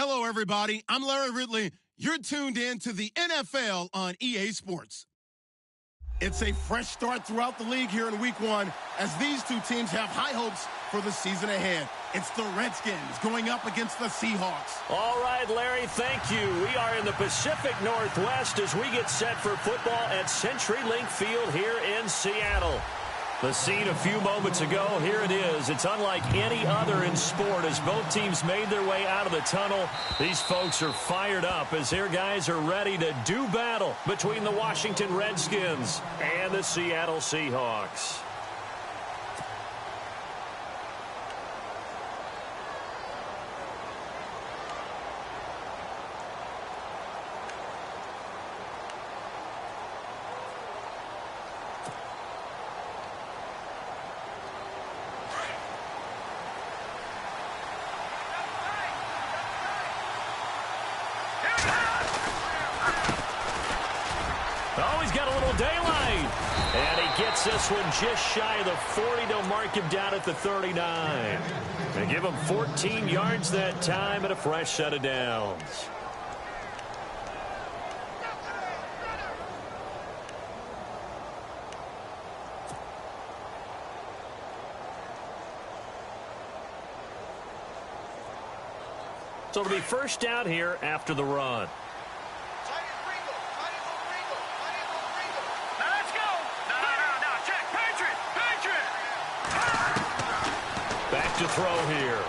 Hello, everybody. I'm Larry Ridley. You're tuned in to the NFL on EA Sports. It's a fresh start throughout the league here in Week 1 as these two teams have high hopes for the season ahead. It's the Redskins going up against the Seahawks. All right, Larry, thank you. We are in the Pacific Northwest as we get set for football at CenturyLink Field here in Seattle. The scene a few moments ago, here it is. It's unlike any other in sport as both teams made their way out of the tunnel. These folks are fired up as their guys are ready to do battle between the Washington Redskins and the Seattle Seahawks. Oh, he's got a little daylight. And he gets this one just shy of the 40. They'll mark him down at the 39. They give him 14 yards that time and a fresh set of downs. So it'll be first down here after the run. To throw here.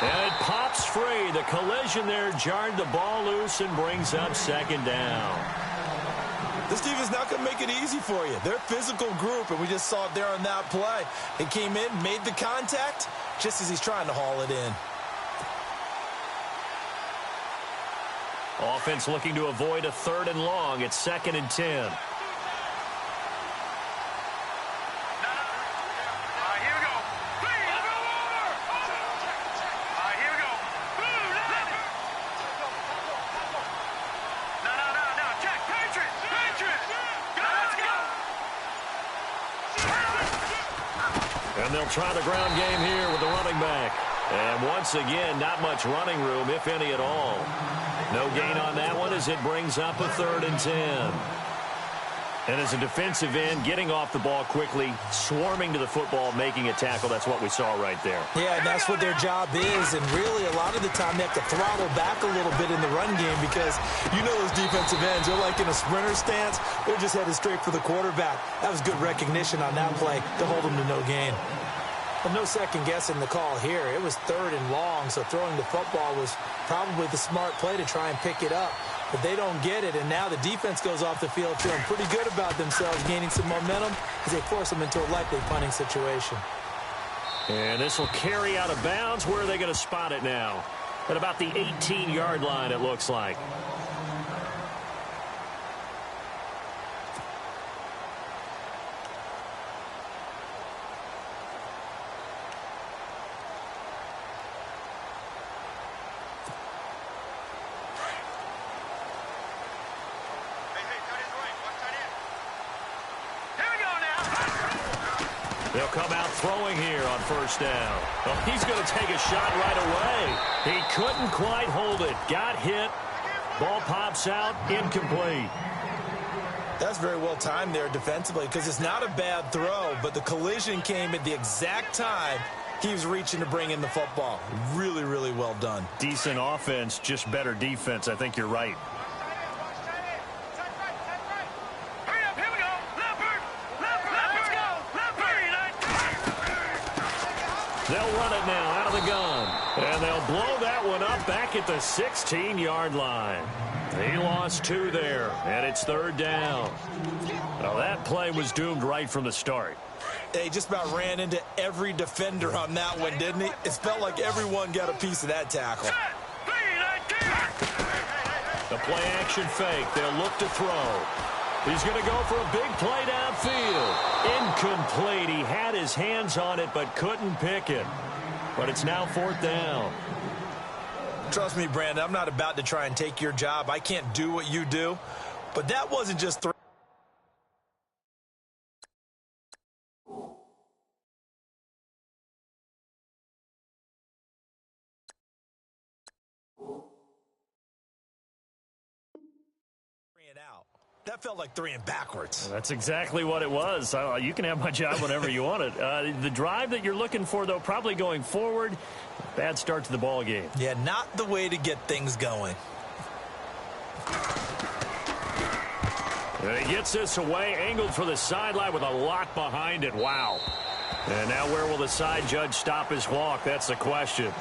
And it pops free. The collision there jarred the ball loose and brings up second down. This defense is not going to make it easy for you. They're a physical group, and we just saw it there on that play. It came in, made the contact, just as he's trying to haul it in. Offense looking to avoid a 3rd and long. It's 2nd and 10. And they'll try the ground game here with the running back. And once again, not much running room, if any at all. No gain on that one as it brings up a 3rd and 10. And as a defensive end, getting off the ball quickly, swarming to the football, making a tackle, that's what we saw right there. Yeah, and that's what their job is. And really, a lot of the time, they have to throttle back a little bit in the run game because you know those defensive ends, they're like in a sprinter stance. They're just headed straight for the quarterback. That was good recognition on that play to hold them to no gain. But no second guessing the call here. It was 3rd and long, so throwing the football was probably the smart play to try and pick it up. But they don't get it, and now the defense goes off the field feeling pretty good about themselves, gaining some momentum as they force them into a likely punting situation. And this will carry out of bounds. Where are they going to spot it now? At about the 18-yard line, it looks like. They'll come out throwing here on first down. Well, he's going to take a shot right away. He couldn't quite hold it. Got hit. Ball pops out. Incomplete. That's very well timed there defensively because it's not a bad throw, but the collision came at the exact time he was reaching to bring in the football. Really, really well done. Decent offense, just better defense. I think you're right. They'll run it now out of the gun. And they'll blow that one up back at the 16-yard line. He lost 2 there, and it's 3rd down. Well, that play was doomed right from the start. He just about ran into every defender on that one, didn't he? It felt like everyone got a piece of that tackle. The play-action fake. They'll look to throw. He's going to go for a big play downfield. Incomplete. He had his hands on it but couldn't pick it. But it's now 4th down. Trust me, Brandon, I'm not about to try and take your job. I can't do what you do. But that wasn't just out. That felt like three and backwards. That's exactly what it was. You can have my job whenever you want it. The drive that you're looking for, though, probably going forward. Bad start to the ball game. Yeah, not the way to get things going. And he gets this away, angled for the sideline with a lot behind it. Wow. And now where will the side judge stop his walk? That's the question.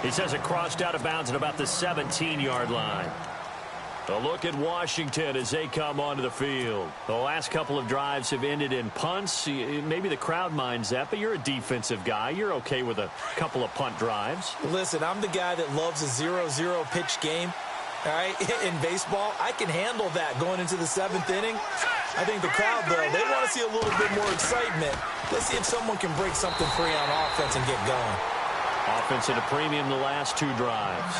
He says it crossed out of bounds at about the 17-yard line. A look at Washington as they come onto the field. The last couple of drives have ended in punts. Maybe the crowd minds that, but you're a defensive guy. You're okay with a couple of punt drives. Listen, I'm the guy that loves a 0-0 pitch game. All right, in baseball, I can handle that going into the 7th inning. I think the crowd, though, they want to see a little bit more excitement. Let's see if someone can break something free on offense and get going. Offense at a premium the last two drives.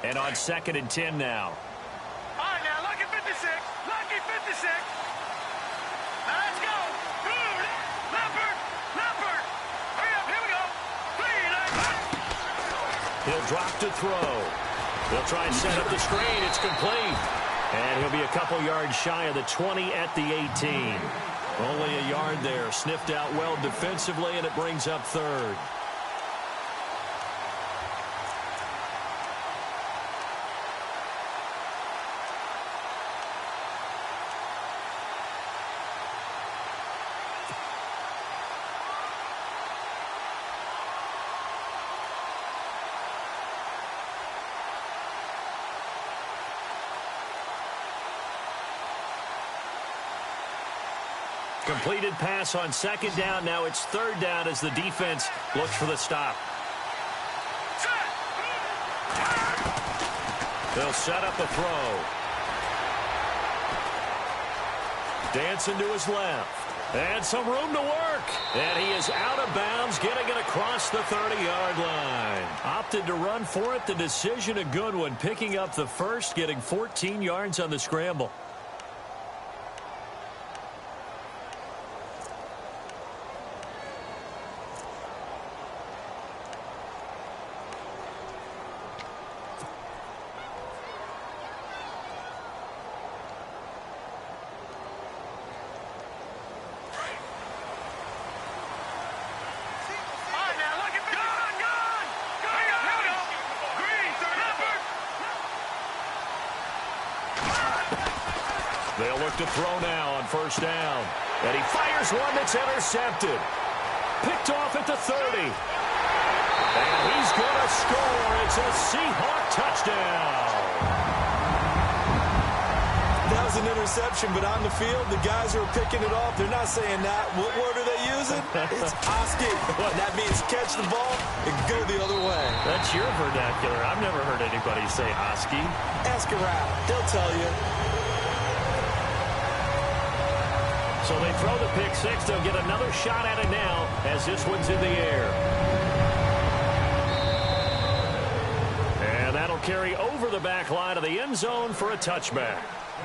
And on 2nd and 10 now. All right, now, lucky 56. Lucky 56. Now, let's go. Good. Leopard. Leopard. Hurry up. Here we go. 3. He'll drop to throw. They'll try and set up the screen. It's complete. And he'll be a couple yards shy of the 20 at the 18. Only a yard there. Sniffed out well defensively, and it brings up 3rd. Completed pass on 2nd down. Now it's 3rd down as the defense looks for the stop. They'll set up a throw. Dancing to his left. And some room to work. And he is out of bounds, getting it across the 30-yard line. Opted to run for it. The decision a good one. Picking up the first, getting 14 yards on the scramble. They'll look to throw now on 1st down. And he fires one that's intercepted. Picked off at the 30. And he's going to score. It's a Seahawk touchdown. That was an interception, but on the field, the guys who are picking it off, they're not saying that. What word are they using? It's Oski. That means catch the ball and go the other way. That's your vernacular. I've never heard anybody say Oski. Ask around. They'll tell you. So they throw the pick six. They'll get another shot at it now as this one's in the air. And that'll carry over the back line of the end zone for a touchback.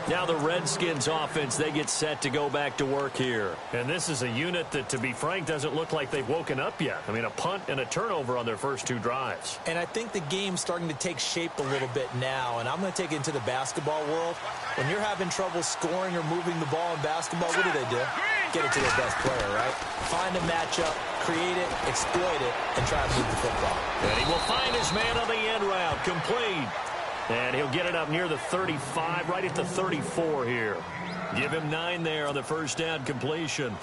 Now the Redskins offense, they get set to go back to work here. And this is a unit that, to be frank, doesn't look like they've woken up yet. I mean, a punt and a turnover on their first two drives. And I think the game's starting to take shape a little bit now. And I'm going to take it into the basketball world. When you're having trouble scoring or moving the ball in basketball, what do? Get it to their best player, right? Find a matchup, create it, exploit it, and try to move the football. And he will find his man on the end route, complete. And he'll get it up near the 35, right at the 34 here. Give him 9 there on the first down completion. All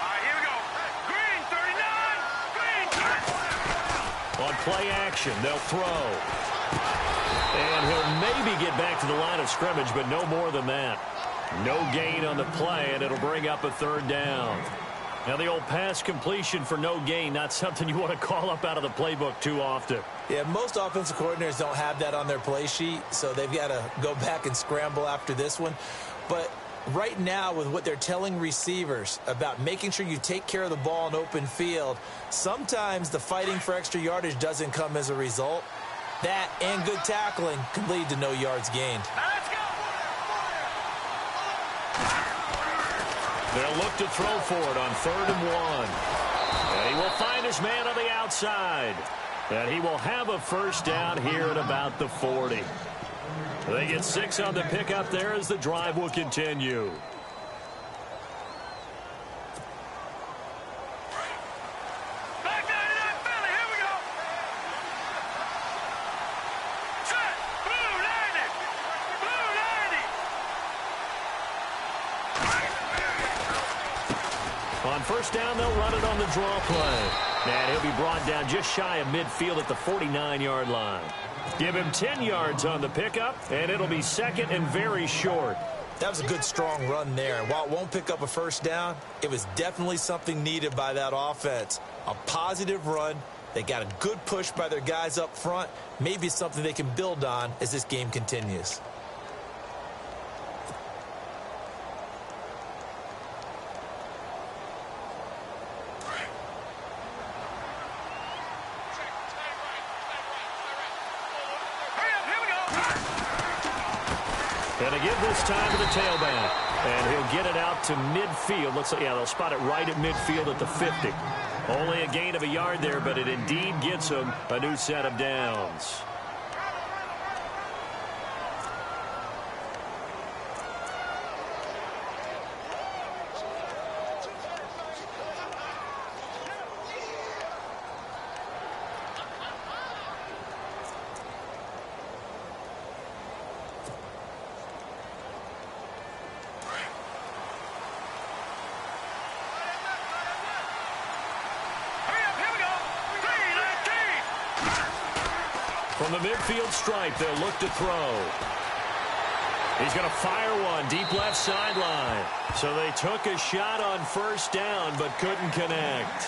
right, here we go. Green, 39. Green. On play action, they'll throw. And he'll maybe get back to the line of scrimmage, but no more than that. No gain on the play, and it'll bring up a 3rd down. Now, the old pass completion for no gain, not something you want to call up out of the playbook too often. Yeah, most offensive coordinators don't have that on their play sheet, so they've got to go back and scramble after this one. But right now, with what they're telling receivers about making sure you take care of the ball in open field, sometimes the fighting for extra yardage doesn't come as a result. That and good tackling can lead to no yards gained. They'll look to throw for it on 3rd and 1. And he will find his man on the outside. And he will have a first down here at about the 40. They get 6 on the pickup there as the drive will continue. Back down to that belly. Here we go. Set. Blue 90. Blue 90. On first down, they'll run it on the draw play. And he'll be brought down just shy of midfield at the 49-yard line. Give him 10 yards on the pickup, and it'll be 2nd and very short. That was a good, strong run there. And while it won't pick up a first down, it was definitely something needed by that offense. A positive run. They got a good push by their guys up front. Maybe something they can build on as this game continues. And to give this time to the tailback. And he'll get it out to midfield. Looks like, yeah, they'll spot it right at midfield at the 50. Only a gain of a yard there, but it indeed gets them a new set of downs. From the midfield stripe, they'll look to throw. He's going to fire one deep left sideline. So they took a shot on first down, but couldn't connect.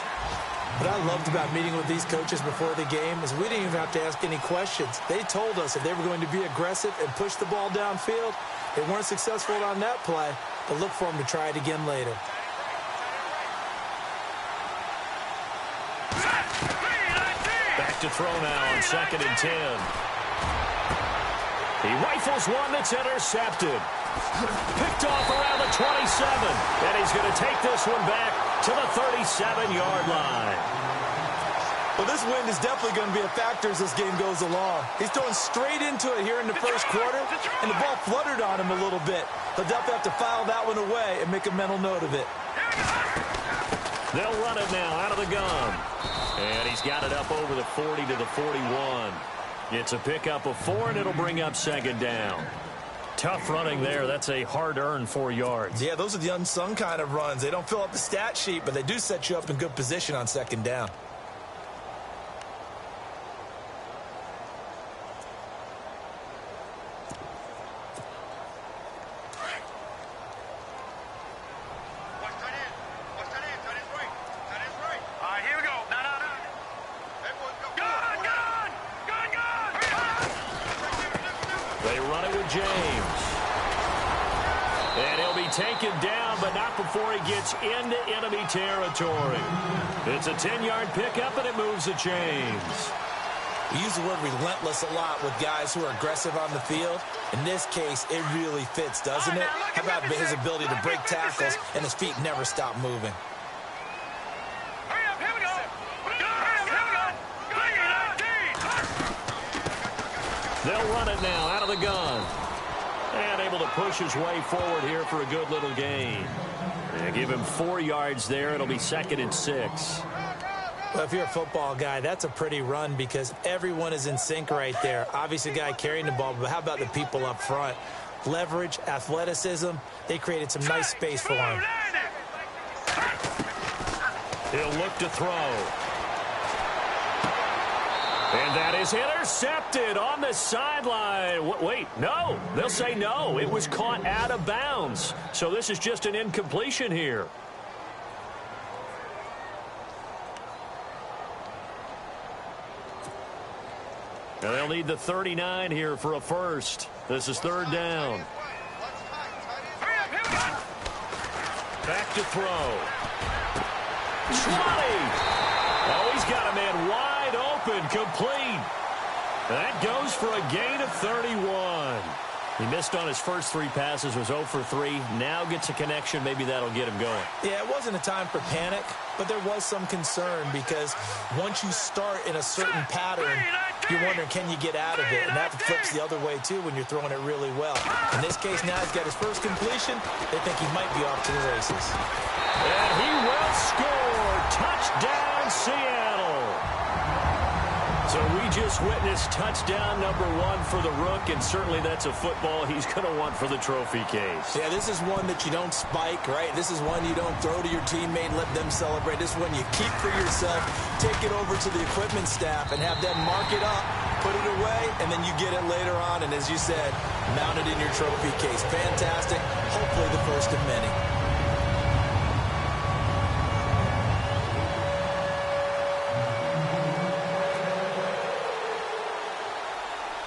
What I loved about meeting with these coaches before the game is we didn't even have to ask any questions. They told us if they were going to be aggressive and push the ball downfield. They weren't successful on that play, but look for them to try it again later. Back to throw now on 2nd and 10. He rifles one that's intercepted. Picked off around the 27. And he's going to take this one back to the 37-yard line. Well, this wind is definitely going to be a factor as this game goes along. He's throwing straight into it here in the first quarter, and the ball fluttered on him a little bit. He'll definitely have to file that one away and make a mental note of it. They'll run it now out of the gun. And he's got it up over the 40 to the 41. It's a pickup of 4, and it'll bring up 2nd down. Tough running there. That's a hard-earned 4 yards. Yeah, those are the unsung kind of runs. They don't fill up the stat sheet, but they do set you up in good position on 2nd down. Taken down, but not before he gets into enemy territory. It's a 10-yard pickup, and it moves the chains. We use the word relentless a lot with guys who are aggressive on the field. In this case, it really fits, doesn't it? How about his ability to break tackles and his feet never stop moving? They'll run it now out of the gun. And able to push his way forward here for a good little gain. And give him 4 yards there. It'll be 2nd and 6. Well, if you're a football guy, that's a pretty run because everyone is in sync right there. Obviously, the guy carrying the ball, but how about the people up front? Leverage, athleticism, they created some nice space for him. He'll look to throw. And that is intercepted on the sideline. Wait, no. They'll say no. It was caught out of bounds. So this is just an incompletion here. And they'll need the 39 here for a first. This is third down. Back to throw. 20. Oh, he's got a man wide open, complete. That goes for a gain of 31. He missed on his first 3 passes, was 0 for 3. Now gets a connection. Maybe that'll get him going. Yeah, it wasn't a time for panic, but there was some concern because once you start in a certain pattern, you're wondering, can you get out of it? And that flips the other way, too, when you're throwing it really well. In this case, now he's got his first completion. They think he might be off to the races. And he will score. Touchdown, Seattle. So we just witnessed touchdown number 1 for the Rook, and certainly that's a football he's going to want for the trophy case. Yeah, this is one that you don't spike, right? This is one you don't throw to your teammate and let them celebrate. This is one you keep for yourself, take it over to the equipment staff, and have them mark it up, put it away, and then you get it later on, and as you said, mount it in your trophy case. Fantastic. Hopefully the first of many.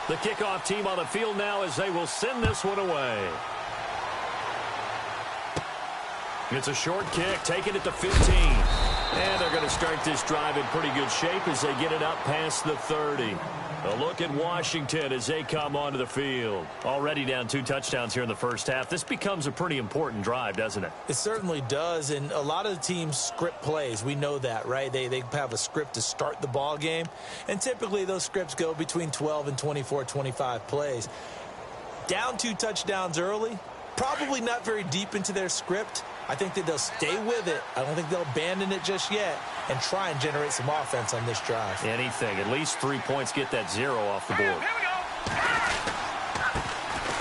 The kickoff team on the field now as they will send this one away. It's a short kick, taking it to 15. And they're going to start this drive in pretty good shape as they get it up past the 30. A look at Washington as they come onto the field. Already down 2 touchdowns here in the first half. This becomes a pretty important drive, doesn't it? It certainly does, and a lot of the teams script plays. We know that, right? They have a script to start the ball game, and typically those scripts go between 12 and 24, 25 plays. Down 2 touchdowns early, probably not very deep into their script. I think that they'll stay with it. I don't think they'll abandon it just yet and try and generate some offense on this drive. Anything. At least 3 points, get that 0 off the board.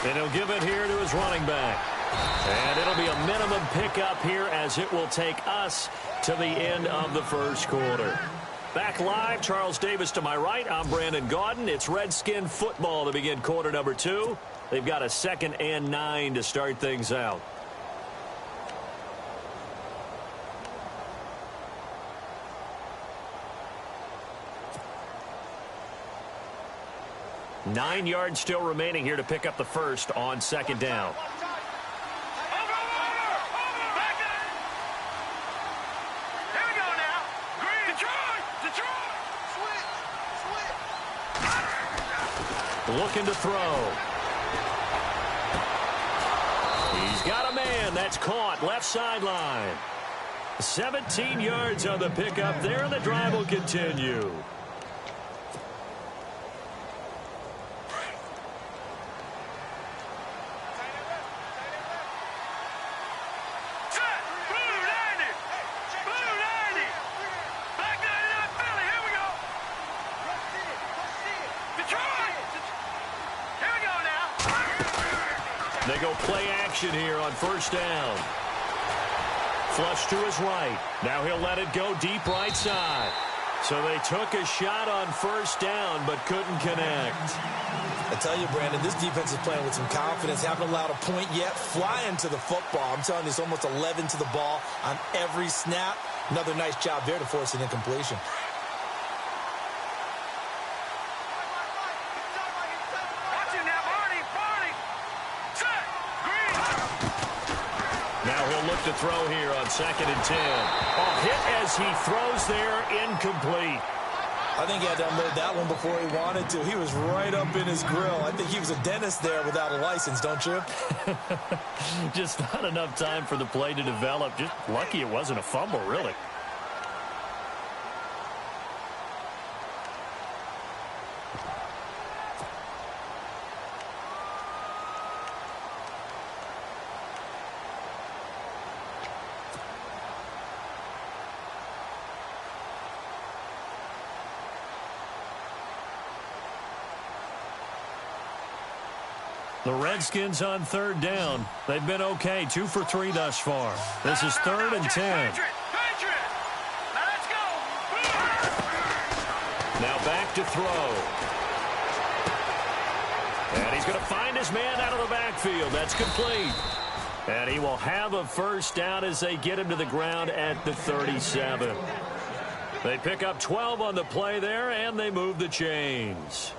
And he'll give it here to his running back. And it'll be a minimum pickup here as it will take us to the end of the first quarter. Back live, Charles Davis to my right. I'm Brandon Gaudin. It's Redskin football to begin quarter number 2. They've got a 2nd and 9 to start things out. Nine yards still remaining here to pick up the first on 2nd down. Looking to throw. He's got a man. That's caught. Left sideline. 17 yards on the pickup there, and the drive will continue. They go play action here on 1st down. Flush to his right. Now he'll let it go deep right side. So they took a shot on 1st down but couldn't connect. I tell you, Brandon, this defense is playing with some confidence. Haven't allowed a point yet. Flying to the football. I'm telling you, it's almost 11 to the ball on every snap. Another nice job there to force an incompletion. Now he'll look to throw here on 2nd and 10. Oh, hit as he throws there, incomplete. I think he had to unload that one before he wanted to. He was right up in his grill. I think he was a dentist there without a license, don't you? Just not enough time for the play to develop. Just lucky it wasn't a fumble, really. The Redskins on 3rd down. They've been okay, 2 for 3 thus far. This is 3rd and 10. Now back to throw. And he's going to find his man out of the backfield. That's complete. And he will have a 1st down as they get him to the ground at the 37. They pick up 12 on the play there, and they move the chains.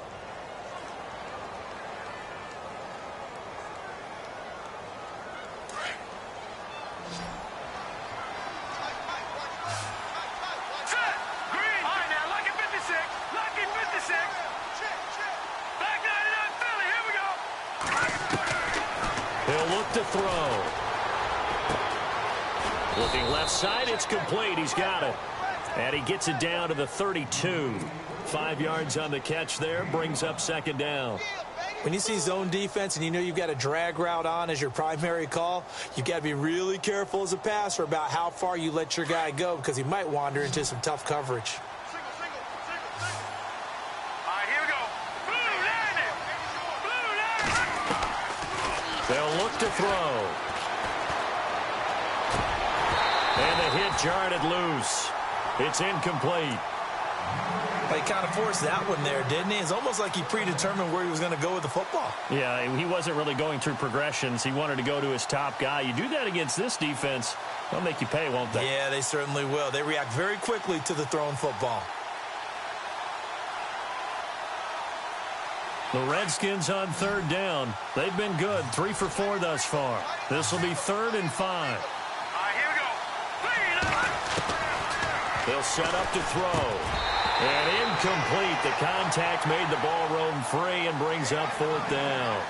throw. Looking left side, it's complete. He's got it. And he gets it down to the 32. 5 yards on the catch there, brings up second down. When you see zone defense and you know you've got a drag route on as your primary call, you've got to be really careful as a passer about how far you let your guy go because he might wander into some tough coverage. All right, here we go. Blue landing. Blue landing. They'll look to throw. And the hit jarred it loose. It's incomplete. But he kind of forced that one there, didn't he? It's almost like he predetermined where he was going to go with the football. Yeah, he wasn't really going through progressions. He wanted to go to his top guy. You do that against this defense, they'll make you pay, won't they? Yeah, they certainly will. They react very quickly to the thrown football. The Redskins on third down. They've been good, 3 for 4 thus far. This will be 3rd and 5. All right, here we go. They'll set up to throw. And incomplete. The contact made the ball roam free and brings up 4th down.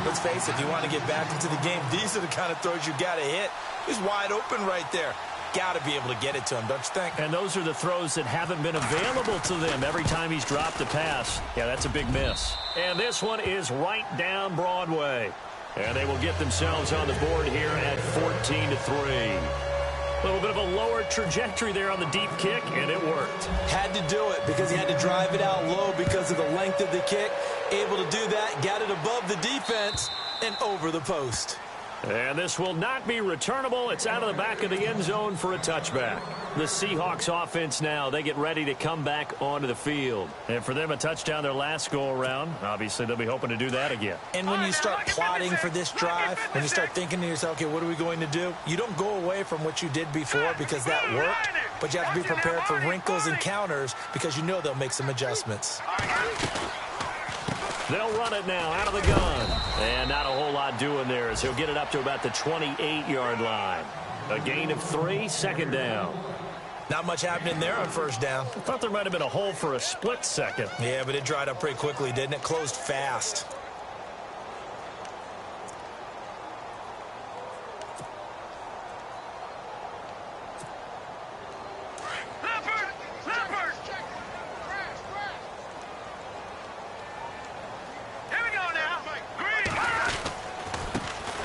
Let's face it, if you want to get back into the game, these are the kind of throws you got to hit. He's wide open right there. Got to be able to get it to him, don't you think? And those are the throws that haven't been available to them every time he's dropped a pass. Yeah, that's a big miss. And this one is right down Broadway. And they will get themselves on the board here at 14-3. A little bit of a lower trajectory there on the deep kick, and it worked. Had to do it because he had to drive it out low because of the length of the kick. Able to do that, got it above the defense, and over the post. And this will not be returnable. It's out of the back of the end zone for a touchback. The Seahawks offense now, they get ready to come back onto the field. And for them, a touchdown their last go-around. Obviously, they'll be hoping to do that again. And when you start plotting for this drive, when you start thinking to yourself, okay, what are we going to do? You don't go away from what you did before because that worked, but you have to be prepared for wrinkles and counters because you know they'll make some adjustments. They'll run it now out of the gun. And not a whole lot doing there as he'll get it up to about the 28-yard line. A gain of 3, second down. Not much happening there on first down. I thought there might have been a hole for a split second. Yeah, but it dried up pretty quickly, didn't it? Closed fast.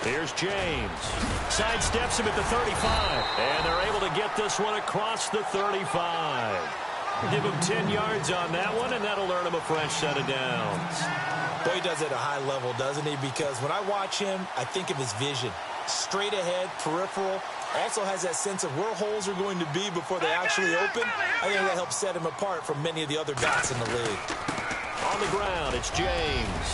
Here's James. Sidesteps him at the 35. And they're able to get this one across the 35. Give him 10 yards on that one, and that'll earn him a fresh set of downs. Boy, he does it at a high level, doesn't he? Because when I watch him, I think of his vision. Straight ahead, peripheral. Also has that sense of where holes are going to be before they actually open. I think that helps set him apart from many of the other backs in the league. On the ground, it's James.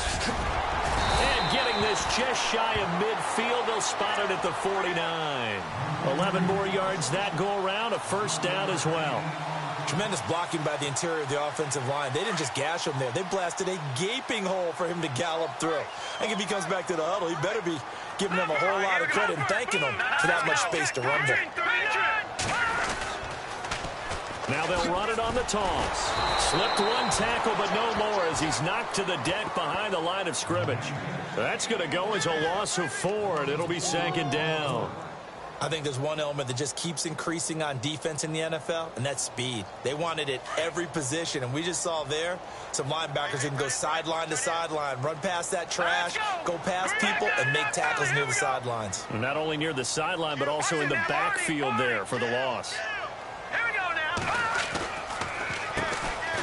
And getting this just shy of midfield, they'll spot it at the 49. 11 more yards that go around, a first down as well. Tremendous blocking by the interior of the offensive line. They didn't just gash him there. They blasted a gaping hole for him to gallop through. I think if he comes back to the huddle, he better be giving them a whole lot of credit and thanking them for that much space to run there. Now they'll run it on the toss. Slipped one tackle, but no more as he's knocked to the deck behind the line of scrimmage. That's going to go as a loss of 4, and it'll be second down. I think there's one element that just keeps increasing on defense in the NFL, and that's speed. They want it at every position, and we just saw there some linebackers who can go sideline to sideline, run past that trash, go past people, and make tackles near the sidelines. Not only near the sideline, but also in the backfield there for the loss.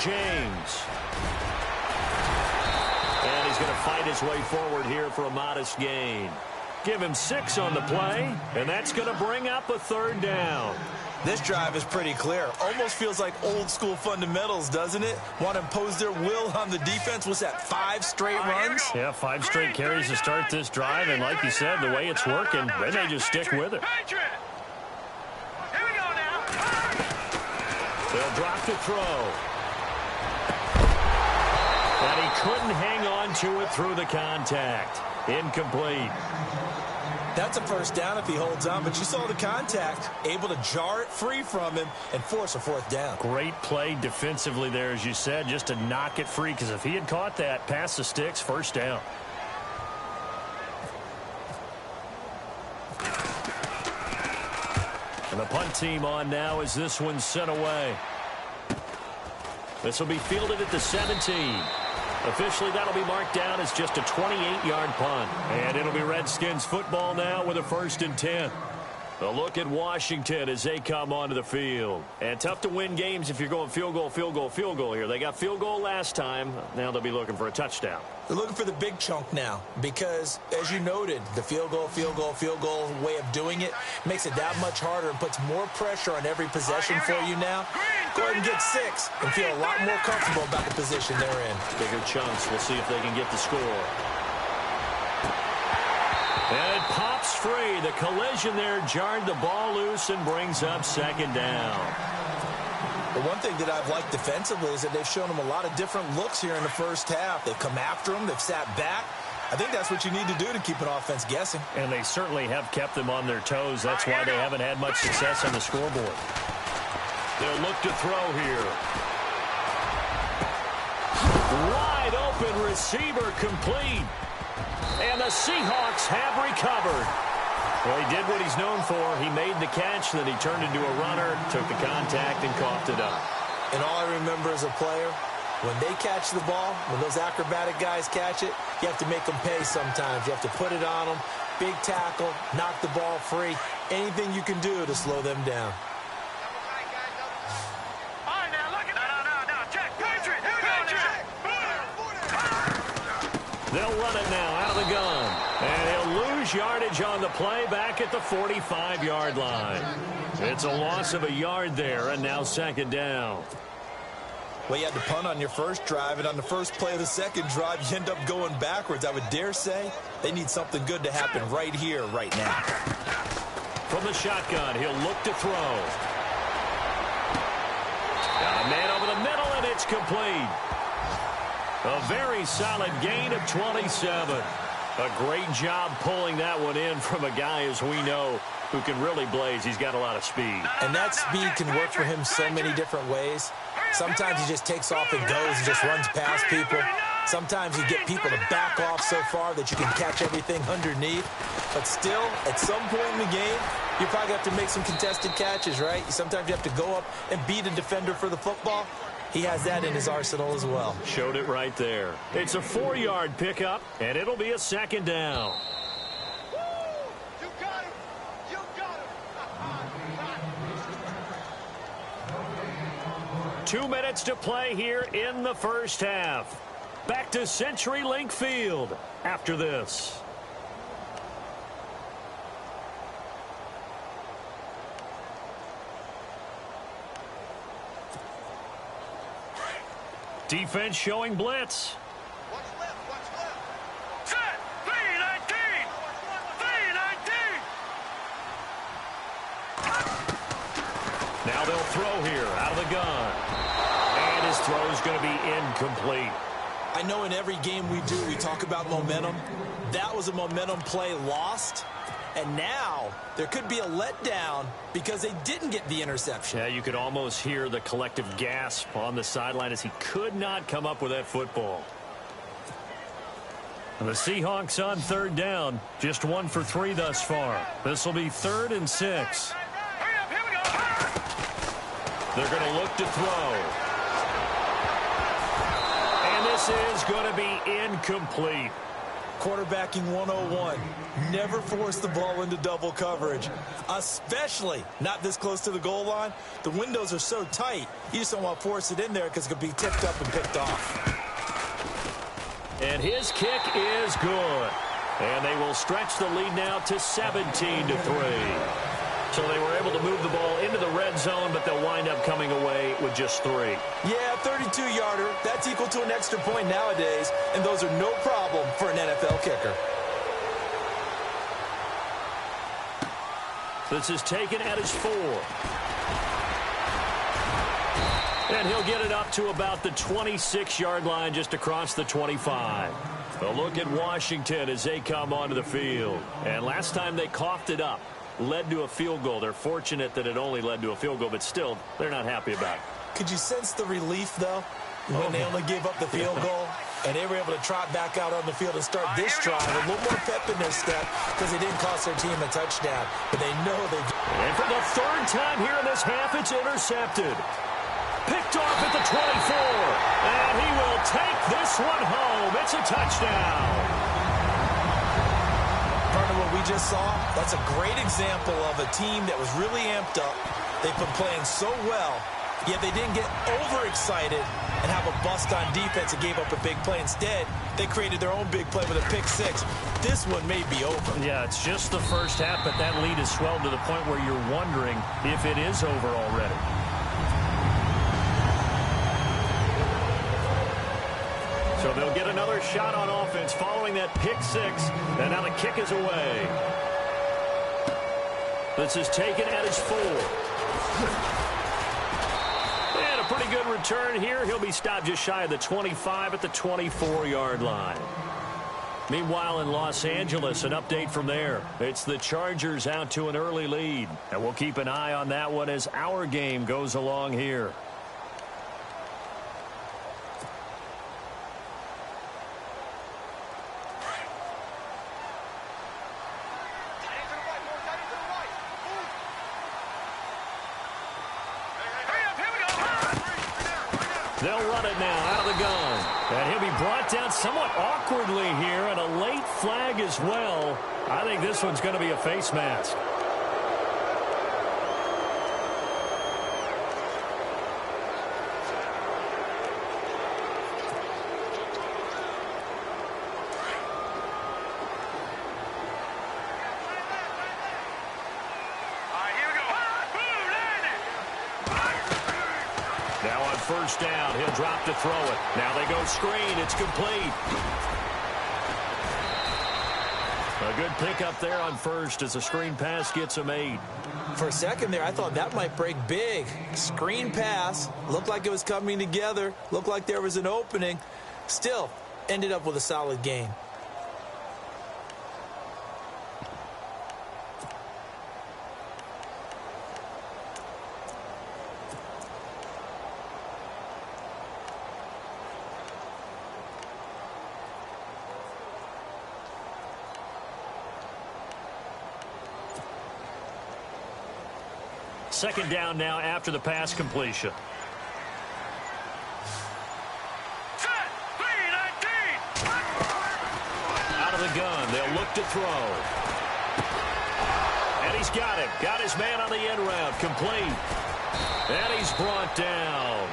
James. And he's going to fight his way forward here for a modest gain. Give him 6 on the play, and that's going to bring up a third down. This drive is pretty clear. Almost feels like old school fundamentals, doesn't it? Want to impose their will on the defense. Was that 5 straight runs? Yeah, 5 straight carries to start this drive, and like you said, the way it's working, they may just stick with it. They'll drop to throw. And he couldn't hang on to it through the contact. Incomplete. That's a first down if he holds on, but you saw the contact, able to jar it free from him and force a 4th down. Great play defensively there, as you said, just to knock it free, because if he had caught that, past the sticks, first down. And the punt team on now as this one's sent away. This will be fielded at the 17. Officially, that'll be marked down as just a 28-yard punt. And it'll be Redskins football now with a 1st and 10. A look at Washington as they come onto the field. And tough to win games if you're going field goal, field goal, field goal here. They got field goal last time. Now they'll be looking for a touchdown. They're looking for the big chunk now because, as you noted, the field goal way of doing it makes it that much harder and puts more pressure on every possession for you now. Go ahead and get 6 and feel a lot more comfortable about the position they're in. Bigger chunks. We'll see if they can get the score. And it pops free. The collision there jarred the ball loose and brings up 2nd down. The one thing that I've liked defensively is that they've shown them a lot of different looks here in the first half. They've come after them. They've sat back. I think that's what you need to do to keep an offense guessing. And they certainly have kept them on their toes. That's why they haven't had much success on the scoreboard. They'll look to throw here. Wide open receiver complete. And the Seahawks have recovered. Well, he did what he's known for. He made the catch, then he turned into a runner, took the contact, and coughed it up. And all I remember as a player, when they catch the ball, when those acrobatic guys catch it, you have to make them pay sometimes. You have to put it on them, big tackle, knock the ball free, anything you can do to slow them down. They'll run it now out of the gun. And he'll lose yardage on the play back at the 45-yard line. It's a loss of a yard there, and now 2nd down. Well, you had to punt on your first drive, and on the first play of the second drive, you end up going backwards. I would dare say they need something good to happen right here, right now. From the shotgun, he'll look to throw. Got a man over the middle, and it's complete. A very solid gain of 27. A great job pulling that one in from a guy, as we know, who can really blaze. He's got a lot of speed. And that speed can work for him so many different ways. Sometimes he just takes off and goes and just runs past people. Sometimes you get people to back off so far that you can catch everything underneath. But still, at some point in the game, you probably have to make some contested catches, right? Sometimes you have to go up and beat a defender for the football. He has that in his arsenal as well. Showed it right there. It's a 4-yard pickup, and it'll be a 2nd down. You got him. You got him. 2 minutes to play here in the first half. Back to CenturyLink Field after this. Defense showing blitz. What's left? Set. 3-19. 3-19. Now they'll throw here out of the gun. And his throw is going to be incomplete. I know in every game we do, we talk about momentum. That was a momentum play lost. And now there could be a letdown because they didn't get the interception. Yeah, you could almost hear the collective gasp on the sideline as he could not come up with that football. And the Seahawks on 3rd down, just 1 for 3 thus far. This will be 3rd and 6. Hurry up, here we go. They're going to look to throw. And this is going to be incomplete. Quarterbacking 101. Never force the ball into double coverage, especially not this close to the goal line. The windows are so tight, you just don't want to force it in there because it could be tipped up and picked off. And his kick is good. And they will stretch the lead now to 17-3. So they were able to move the ball into the red zone, but they'll wind up coming away with just 3. Yeah, 32-yarder. That's equal to an extra point nowadays, and those are no problem for an NFL kicker. This is taken at his 4. And he'll get it up to about the 26-yard line just across the 25. A look at Washington as they come onto the field. And last time they coughed it up, led to a field goal. They're fortunate that it only led to a field goal, but still, they're not happy about it. Could you sense the relief, though, when they only gave up the field goal? And they were able to trot back out on the field and start this drive a little more pep in their step because they didn't cost their team a touchdown. But they know they... And for the third time here in this half, it's intercepted. Picked off at the 24. And he will take this one home. It's a touchdown. Part of what we just saw, that's a great example of a team that was really amped up. They've been playing so well, yet they didn't get overexcited and have a bust on defense and gave up a big play. Instead, they created their own big play with a pick six. This one may be over. Yeah, it's just the first half, but that lead has swelled to the point where you're wondering if it is over already. So they'll get another shot on offense following that pick six. And now the kick is away. This is taken at his 4. And a pretty good return here. He'll be stopped just shy of the 25 at the 24-yard line. Meanwhile, in Los Angeles, an update from there. It's the Chargers out to an early lead. And we'll keep an eye on that one as our game goes along here. They'll run it now out of the gun. And he'll be brought down somewhat awkwardly here, and a late flag as well. I think this one's going to be a face mask. First down, he'll drop to throw it. Now they go screen, it's complete. A good pickup there on first as a screen pass gets him 8. For a second there, I thought that might break big. Screen pass, looked like it was coming together, looked like there was an opening. Still, ended up with a solid gain. Second down now after the pass completion. Out of the gun, they'll look to throw. And he's got it. Got his man on the end route. Complete. And he's brought down.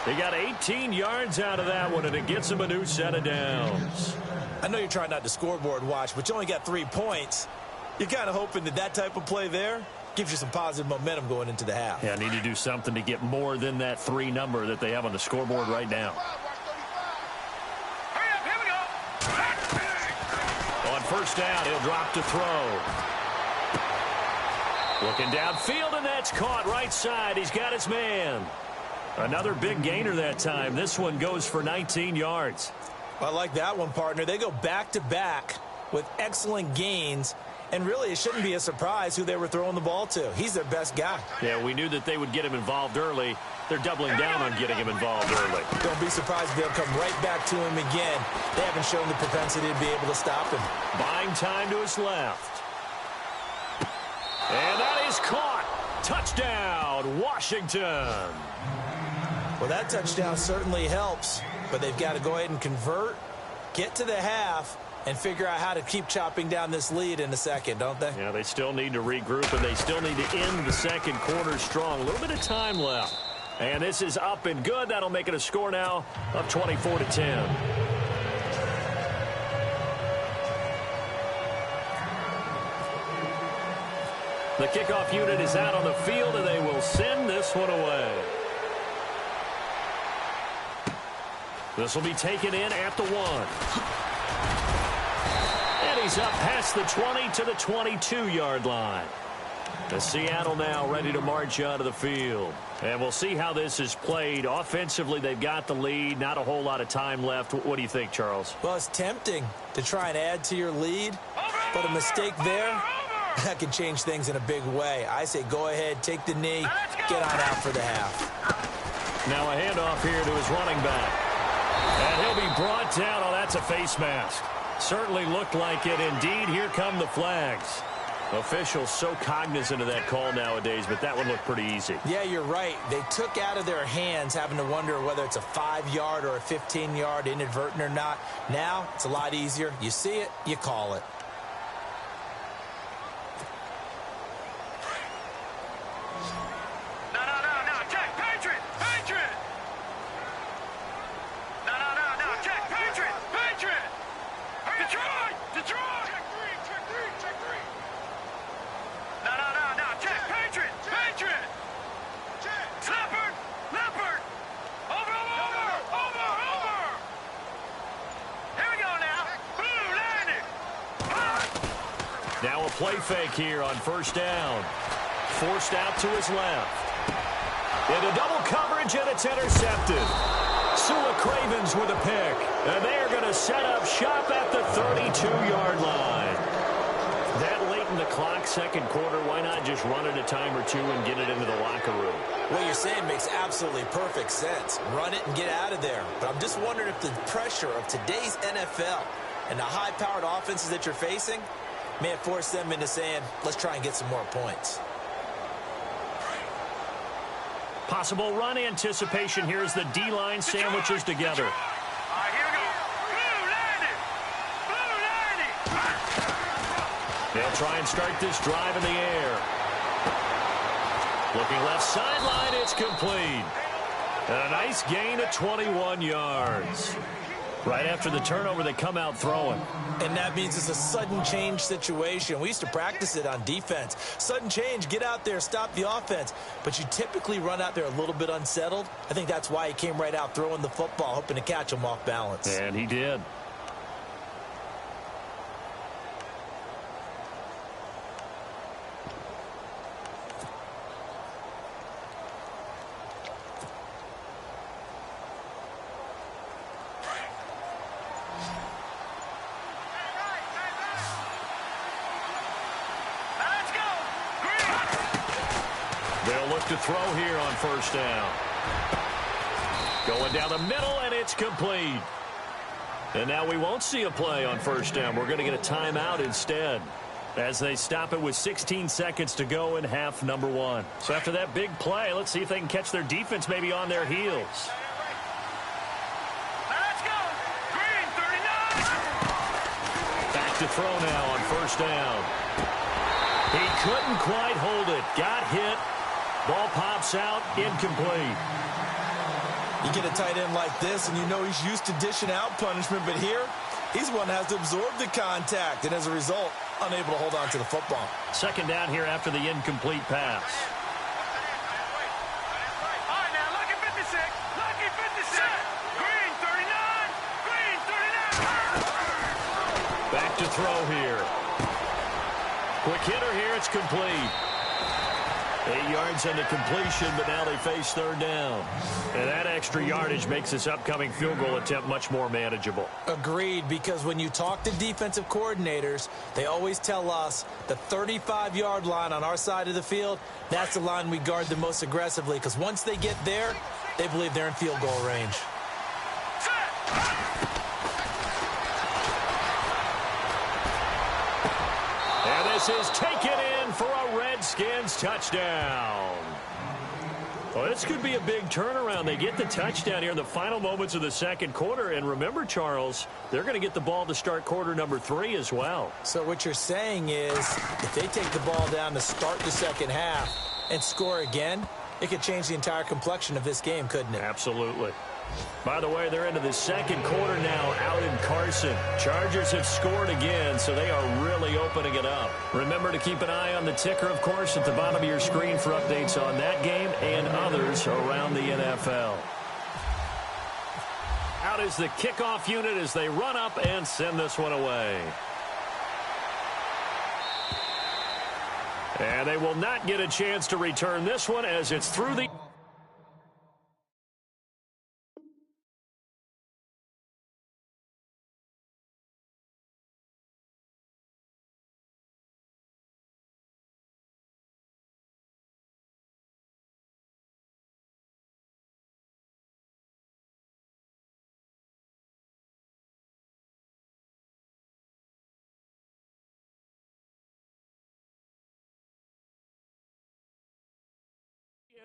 They got 18 yards out of that one, and it gets him a new set of downs. I know you're trying not to scoreboard watch, but you only got 3 points. You're kind of hoping that that type of play there gives you some positive momentum going into the half. Yeah, need to do something to get more than that 3 number that they have on the scoreboard right now. Hurry up, here we go. On first down, he'll drop to throw. Looking downfield, and that's caught right side. He's got his man. Another big gainer that time. This one goes for 19 yards. I like that one, partner. They go back-to-back with excellent gains. And really, it shouldn't be a surprise who they were throwing the ball to. He's their best guy. Yeah, we knew that they would get him involved early. They're doubling down on getting him involved early. Don't be surprised if they'll come right back to him again. They haven't shown the propensity to be able to stop him. Buying time to his left. And that is caught. Touchdown, Washington. Well, that touchdown certainly helps, but they've got to go ahead and convert, get to the half, and figure out how to keep chopping down this lead in a second, don't they? Yeah, they still need to regroup, and they still need to end the second quarter strong. A little bit of time left. And this is up and good. That'll make it a score now of 24-10. The kickoff unit is out on the field, and they will send this one away. This will be taken in at the 1. And he's up past the 20 to the 22-yard line. The Seattle now ready to march out of the field. And we'll see how this is played. Offensively, they've got the lead. Not a whole lot of time left. What do you think, Charles? Well, it's tempting to try and add to your lead, but a mistake there, that can change things in a big way. I say go ahead, take the knee, get on out for the half. Now a handoff here to his running back. And he'll be brought down. Oh, that's a face mask. Certainly looked like it. Indeed, here come the flags. Officials so cognizant of that call nowadays, but that one looked pretty easy. Yeah, you're right. They took out of their hands having to wonder whether it's a 5-yard or a 15-yard inadvertent or not. Now, it's a lot easier. You see it, you call it. No, check, Patriot! Patriot! No, check, Patriot! Patriot! Detroit! Check three! No, check, Patriot! Patriot! Leopard! Over! Here we go now! Blue landing! Now a play fake here on first down. Forced out to his left. Into double coverage, and it's intercepted. Sula Cravens with a pick. And they are going to set up shop at the 32-yard line. That late in the clock, second quarter, why not just run it a time or two and get it into the locker room? What you're saying makes absolutely perfect sense. Run it and get out of there. But I'm just wondering if the pressure of today's NFL and the high-powered offenses that you're facing may have forced them into saying, let's try and get some more points. Possible run anticipation here as the D-line sandwiches together. All right, here we go. Blue landing! They'll try and start this drive in the air. Looking left sideline, it's complete. And a nice gain of 21 yards. Right after the turnover, they come out throwing. And that means it's a sudden change situation. We used to practice it on defense. Sudden change, get out there, stop the offense. But you typically run out there a little bit unsettled. I think that's why he came right out throwing the football, hoping to catch him off balance. And he did. To throw here on first down. Going down the middle, and it's complete. And now we won't see a play on first down. We're going to get a timeout instead as they stop it with 16 seconds to go in half number one. So after that big play, let's see if they can catch their defense maybe on their heels. Let's go! Green, 39! Back to throw now on first down. He couldn't quite hold it. Got hit. Ball pops out, incomplete. You get a tight end like this, and you know he's used to dishing out punishment, but here, he's one that has to absorb the contact, and as a result, unable to hold on to the football. Second down here after the incomplete pass. All right, now, lucky 56. Green, 39. Back to throw here. Quick hitter here, it's complete. 8 yards on the completion, but now they face third down. And that extra yardage makes this upcoming field goal attempt much more manageable. Agreed, because when you talk to defensive coordinators, they always tell us the 35-yard line on our side of the field, that's the line we guard the most aggressively, because once they get there, they believe they're in field goal range. And this is taken in for a Redskins touchdown. Well, this could be a big turnaround. They get the touchdown here in the final moments of the second quarter. And remember, Charles, they're going to get the ball to start quarter number 3 as well. So what you're saying is if they take the ball down to start the second half and score again, it could change the entire complexion of this game, couldn't it? Absolutely. By the way, they're into the second quarter now out in Carson. Chargers have scored again, so they are really opening it up. Remember to keep an eye on the ticker, of course, at the bottom of your screen for updates on that game and others around the NFL. Out is the kickoff unit as they run up and send this one away. And they will not get a chance to return this one as it's through the...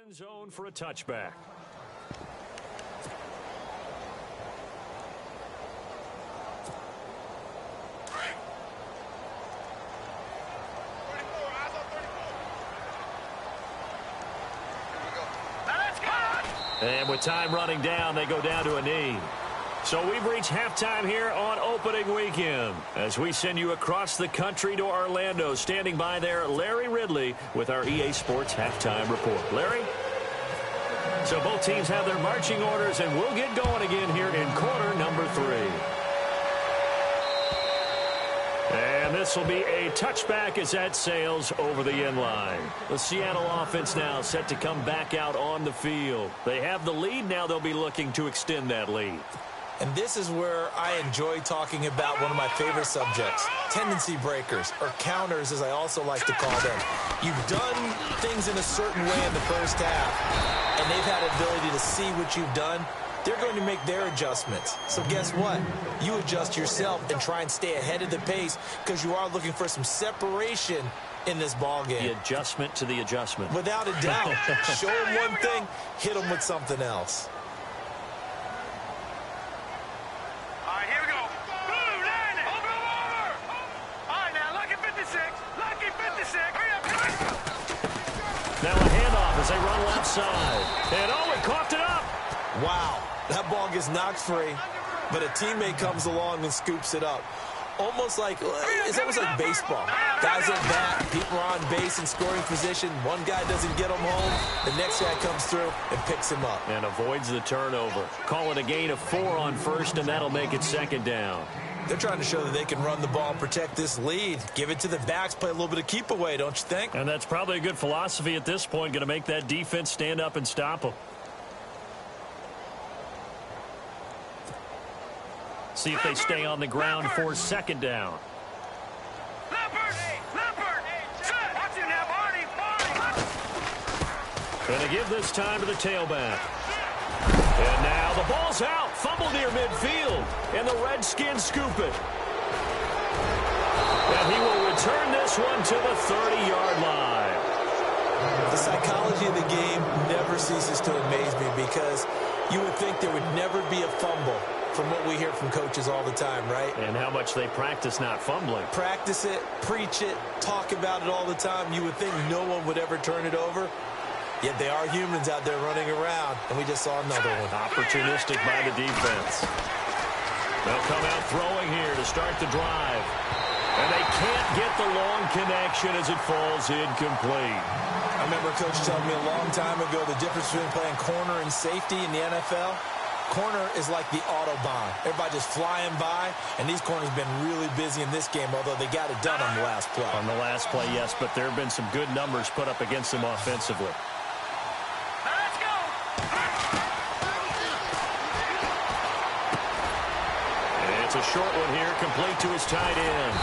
end zone for a touchback. And with time running down, they go down to a knee. So we've reached halftime here on opening weekend as we send you across the country to Orlando. Standing by there, Larry Ridley with our EA Sports halftime report. Larry? So both teams have their marching orders, and we'll get going again here in quarter number 3. And this will be a touchback as that sails over the end line. The Seattle offense now set to come back out on the field. They have the lead. Now they'll be looking to extend that lead. And this is where I enjoy talking about one of my favorite subjects, tendency breakers, or counters as I also like to call them. You've done things in a certain way in the first half, and they've had the ability to see what you've done. They're going to make their adjustments. So guess what? You adjust yourself and try and stay ahead of the pace because you are looking for some separation in this ball game. The adjustment to the adjustment. Without a doubt. Show them one thing, hit them with something else. All right, here we go. Blue, line it. Over. All right, now, lucky 56. Lucky 56. Hurry up. Now a handoff as they run left side. And it coughed it up. Wow. That ball gets knocked free, but a teammate comes along and scoops it up. It's almost like baseball. Guys at bat, people are on base in scoring position. One guy doesn't get him home. The next guy comes through and picks him up. And avoids the turnover. Call it a gain of 4 on first, and that'll make it second down. They're trying to show that they can run the ball and protect this lead. Give it to the backs, play a little bit of keep away, don't you think? And that's probably a good philosophy at this point, going to make that defense stand up and stop them. See if they stay on the ground for second down. Going to give this time to the tailback. And now the ball's out. Fumble near midfield. And the Redskins scoop it. And he will return this one to the 30-yard line. The psychology of the game never ceases to amaze me because you would think there would never be a fumble from what we hear from coaches all the time, right? And how much they practice not fumbling. Practice it, preach it, talk about it all the time. You would think no one would ever turn it over. Yet they are humans out there running around, and we just saw another one. Opportunistic by the defense. They'll come out throwing here to start the drive. And they can't get the long connection as it falls incomplete. I remember a coach telling me a long time ago the difference between playing corner and safety in the NFL. Corner is like the Autobahn. Everybody just flying by, and these corners have been really busy in this game, although they got it done on the last play. On the last play, yes, but there have been some good numbers put up against them offensively. Let's go. And it's a short one here, complete to his tight end.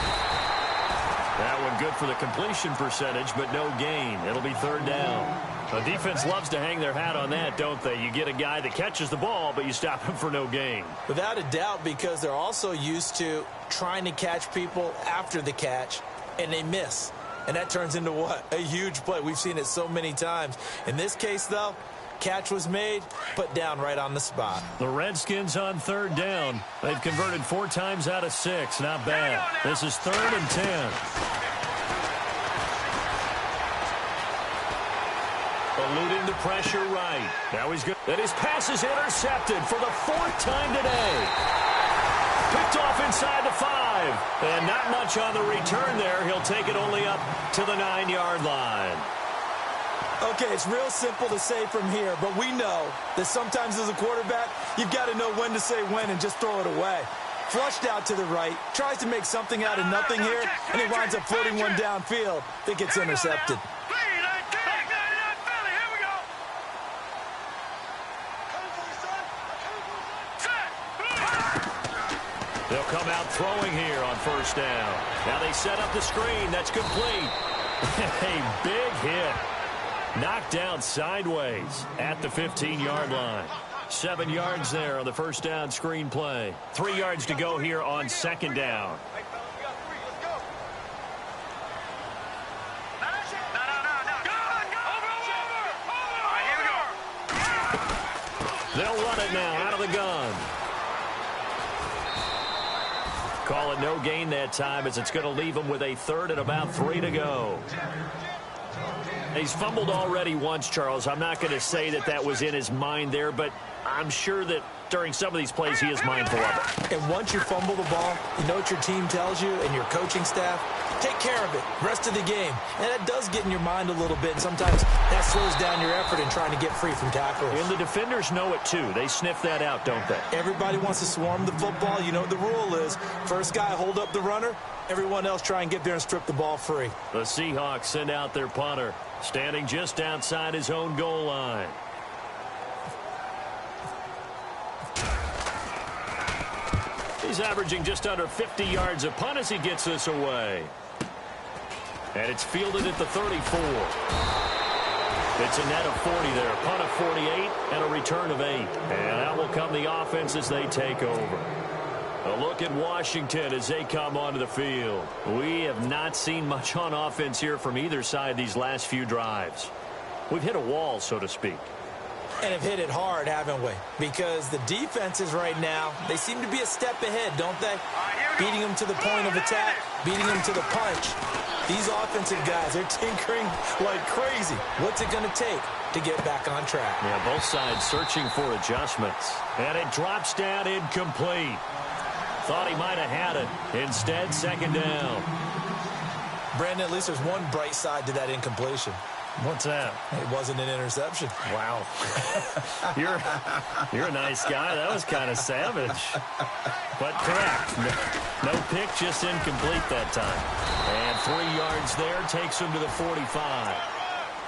That one good for the completion percentage, but no gain. It'll be third down. The defense loves to hang their hat on that, don't they? You get a guy that catches the ball, but you stop him for no gain. Without a doubt, because they're also used to trying to catch people after the catch, and they miss. And that turns into what? A huge play. We've seen it so many times. In this case, though, catch was made, put down right on the spot. The Redskins on third down. They've converted 4 times out of 6. Not bad. This is 3rd and 10. Eluding the pressure right. Now he's good. And his pass is intercepted for the 4th time today. Picked off inside the 5. And not much on the return there. He'll take it only up to the 9-yard line. Okay, it's real simple to say from here, but we know that sometimes as a quarterback, you've got to know when to say when and just throw it away. Flushed out to the right, tries to make something out of nothing here, and he winds up floating one downfield that gets intercepted. They'll come out throwing here on first down. Now they set up the screen. That's complete. A big hit. Knocked down sideways at the 15-yard line. 7 yards there on the first down screen play. 3 yards to go here on second down. All right, here They'll run it now out of the gun. Call it no gain that time as it's going to leave him with a third and about 3 to go. He's fumbled already once, Charles. I'm not going to say that that was in his mind there, but I'm sure that during some of these plays he is mindful of it. And once you fumble the ball, you know what your team tells you and your coaching staff? Take care of it. Rest of the game. And that does get in your mind a little bit. And sometimes that slows down your effort in trying to get free from tackles. And the defenders know it too. They sniff that out, don't they? Everybody wants to swarm the football. You know what the rule is. First guy hold up the runner. Everyone else try and get there and strip the ball free. The Seahawks send out their punter, standing just outside his own goal line. He's averaging just under 50 yards a punt as he gets this away. And it's fielded at the 34. It's a net of 40 there. Punt of 48 and a return of 8. And that will come the offense as they take over. A look at Washington as they come onto the field. We have not seen much on offense here from either side these last few drives. We've hit a wall, so to speak. And have hit it hard, haven't we? Because the defenses right now, they seem to be a step ahead, don't they? Beating them to the point of attack, beating them to the punch. These offensive guys, they're tinkering like crazy. What's it going to take to get back on track? Yeah, both sides searching for adjustments. And it drops down incomplete. Thought he might have had it. Instead, second down. Brandon, at least there's one bright side to that incompletion. What's that? It wasn't an interception. Wow. You're a nice guy. That was kind of savage. But correct. No pick, just incomplete that time. And 3 yards there takes him to the 45.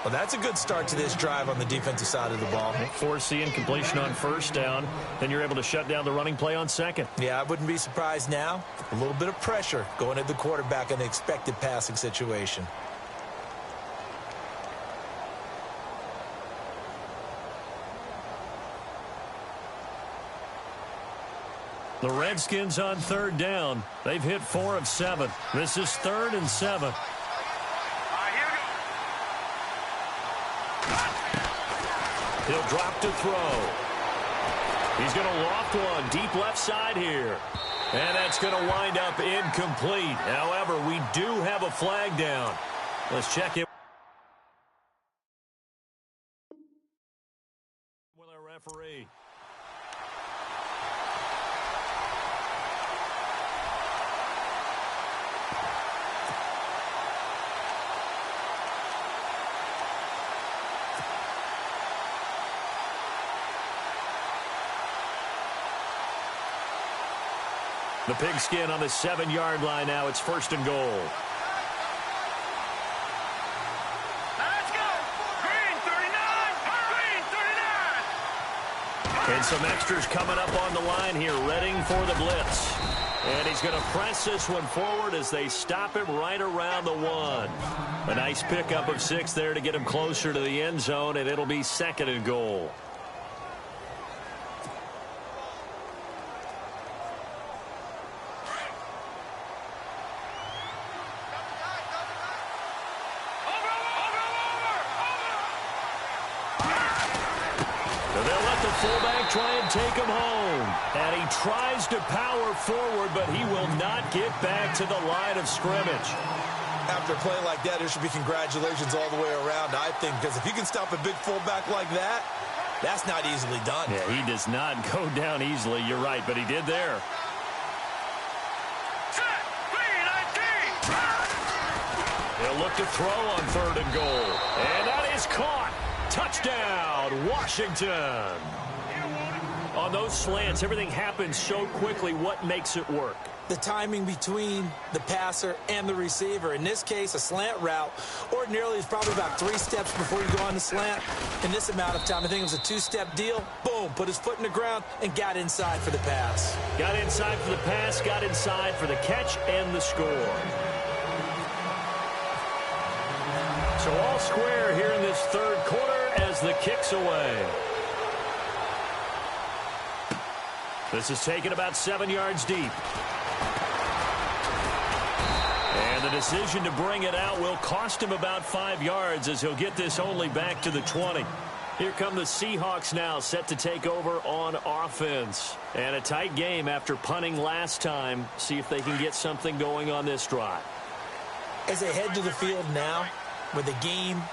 Well, that's a good start to this drive on the defensive side of the ball. Force the incompletion on first down. Then you're able to shut down the running play on second. Yeah, I wouldn't be surprised now. A little bit of pressure going at the quarterback in an expected passing situation. The Redskins on third down. They've hit 4 of 7. This is 3rd and 7. He'll drop to throw. He's going to loft one deep left side here. And that's going to wind up incomplete. However, we do have a flag down. Let's check it with our referee. The pigskin on the 7-yard line now. It's 1st and goal. Let's go. Green 39. Green 39. And some extras coming up on the line here, readying for the blitz. And he's going to press this one forward as they stop him right around the 1. A nice pickup of 6 there to get him closer to the end zone, and it'll be 2nd and goal. Fullback try and take him home. And he tries to power forward, but he will not get back to the line of scrimmage. After a play like that, there should be congratulations all the way around, I think, because if you can stop a big fullback like that, that's not easily done. Yeah, he does not go down easily. You're right, but he did there. He'll look to throw on 3rd and goal. And that is caught. Touchdown, Washington. On those slants, everything happens so quickly. What makes it work? The timing between the passer and the receiver. In this case, a slant route ordinarily is probably about 3 steps before you go on the slant. In this amount of time, I think it was a 2-step deal. Boom, put his foot in the ground and got inside for the pass. Got inside for the pass, got inside for the catch and the score. So all square here in this 3rd quarter as the kick's away. This is taken about 7 yards deep. And the decision to bring it out will cost him about 5 yards as he'll get this only back to the 20. Here come the Seahawks now, set to take over on offense. And a tight game after punting last time. See if they can get something going on this drive. As they head to the field now, with the game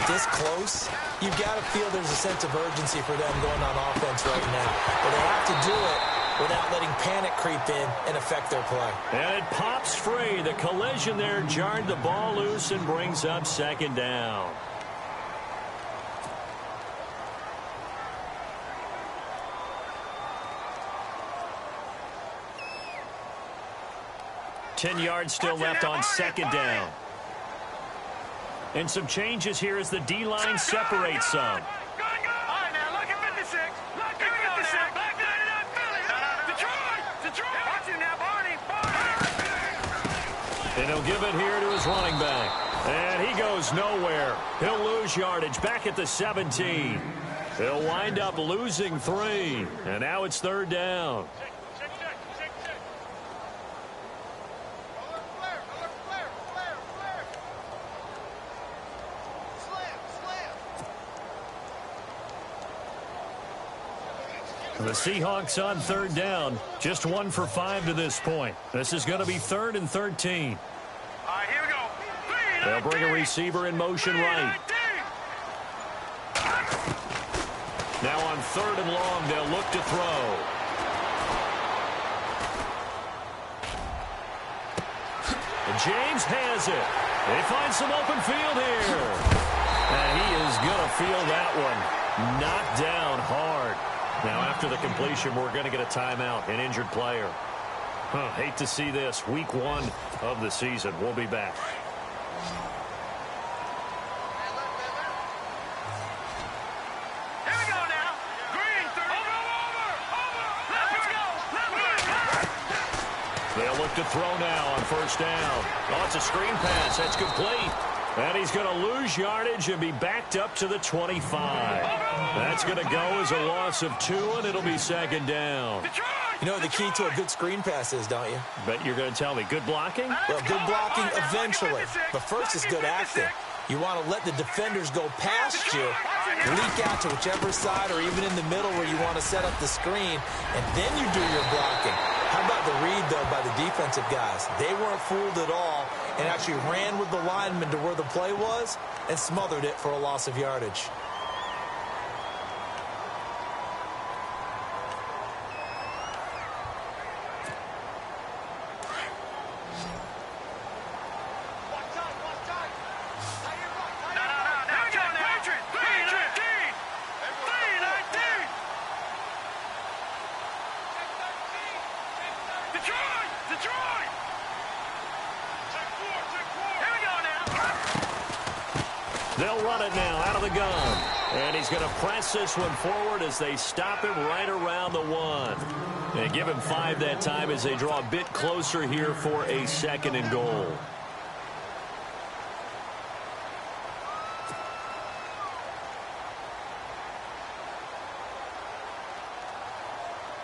this close, you've got to feel there's a sense of urgency for them going on offense right now. But they have to do it without letting panic creep in and affect their play. And it pops free. The collision there jarred the ball loose and brings up second down. Ten yards still left on second down. And some changes here as the D-line separates some. All right, now, look at 56. Look at 56. Back to 99 Philly. Detroit. Watch him now, Barney. And he'll give it here to his running back. And he goes nowhere. He'll lose yardage back at the 17. He'll wind up losing 3. And now it's third down. The Seahawks on third down. Just 1 for 5 to this point. This is going to be 3rd and 13. All right, here we go. They'll bring a receiver in motion right. Now on 3rd and long, they'll look to throw. And James has it. They find some open field here. And he is going to feel that one. Knocked down hard. Now, after the completion, we're going to get a timeout, an injured player. Hate to see this. Week 1 of the season. We'll be back. Here we go now. Green, over. They'll look to throw now on first down. Oh, it's a screen pass. That's complete. And he's going to lose yardage and be backed up to the 25. That's going to go as a loss of 2, and it'll be second down. You know what the key to a good screen pass is, don't you? Bet you're going to tell me. Good blocking? Well, good blocking eventually. But first is good acting. You want to let the defenders go past you, leak out to whichever side or even in the middle where you want to set up the screen, and then you do your blocking. How about the read, though, by the defensive guys? They weren't fooled at all and actually ran with the lineman to where the play was and smothered it for a loss of yardage. They'll run it now out of the gun. And he's going to press this one forward as they stop him right around the 1. And give him 5 that time as they draw a bit closer here for a 2nd and goal.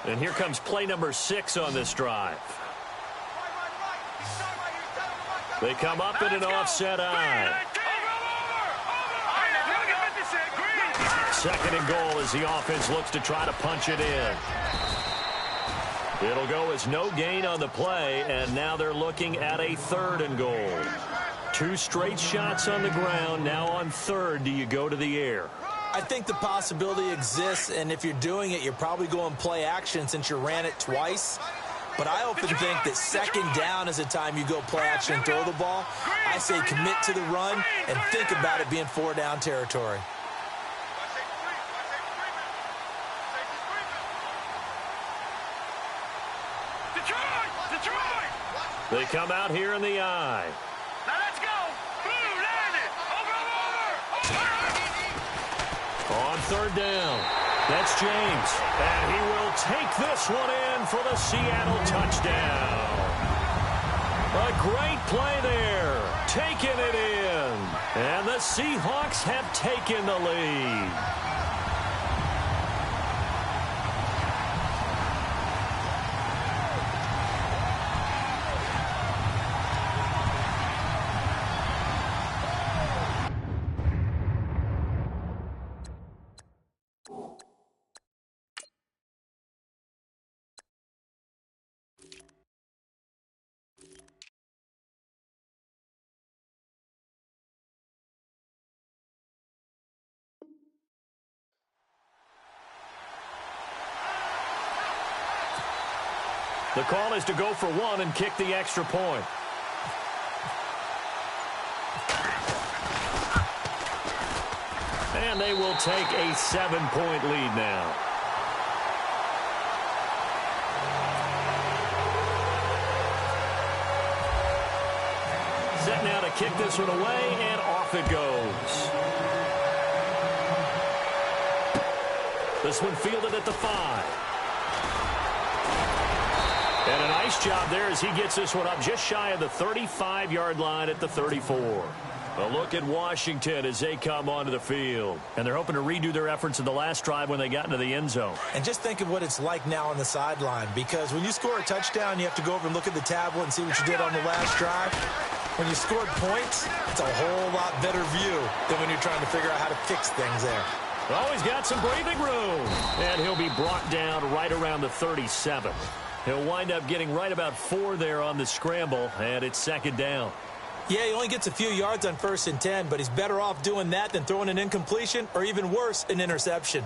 And here comes play number 6 on this drive. They come up in an offset eye. 2nd and goal as the offense looks to try to punch it in. It'll go as no gain on the play, and now they're looking at a 3rd and goal. 2 straight shots on the ground. Now on 3rd, do you go to the air? I think the possibility exists, and if you're doing it, you're probably going play action since you ran it twice. But I often think that 2nd down is the time you go play action and throw the ball. I say commit to the run and think about it being 4-down territory. They come out here in the eye. Now let's go. Blue, land it. Over. On 3rd down. That's James. And he will take this one in for the Seattle touchdown. A great play there. Taking it in. And the Seahawks have taken the lead. The call is to go for one and kick the extra point. And they will take a 7-point lead now. Set now to kick this one away, and off it goes. This one fielded at the 5. And a nice job there as he gets this one up just shy of the 35-yard line at the 34. A look at Washington as they come onto the field. And they're hoping to redo their efforts in the last drive when they got into the end zone. And just think of what it's like now on the sideline, because when you score a touchdown, you have to go over and look at the tablet and see what you did on the last drive. When you scored points, it's a whole lot better view than when you're trying to figure out how to fix things there. Well, he's got some breathing room. And he'll be brought down right around the 37. He'll wind up getting right about 4 there on the scramble, and it's second down. Yeah, he only gets a few yards on 1st and 10, but he's better off doing that than throwing an incompletion or, even worse, an interception.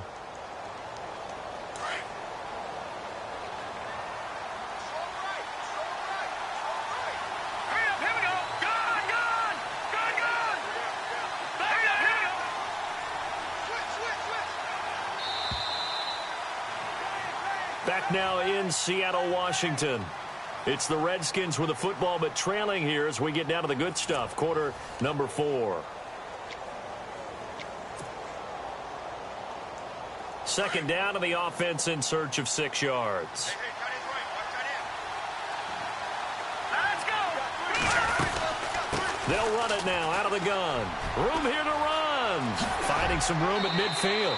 Back now in Seattle, Washington. It's the Redskins with the football, but trailing here as we get down to the good stuff. Quarter number 4. Second down to the offense in search of 6 yards. They'll run it now out of the gun. Room here to run. Finding some room at midfield.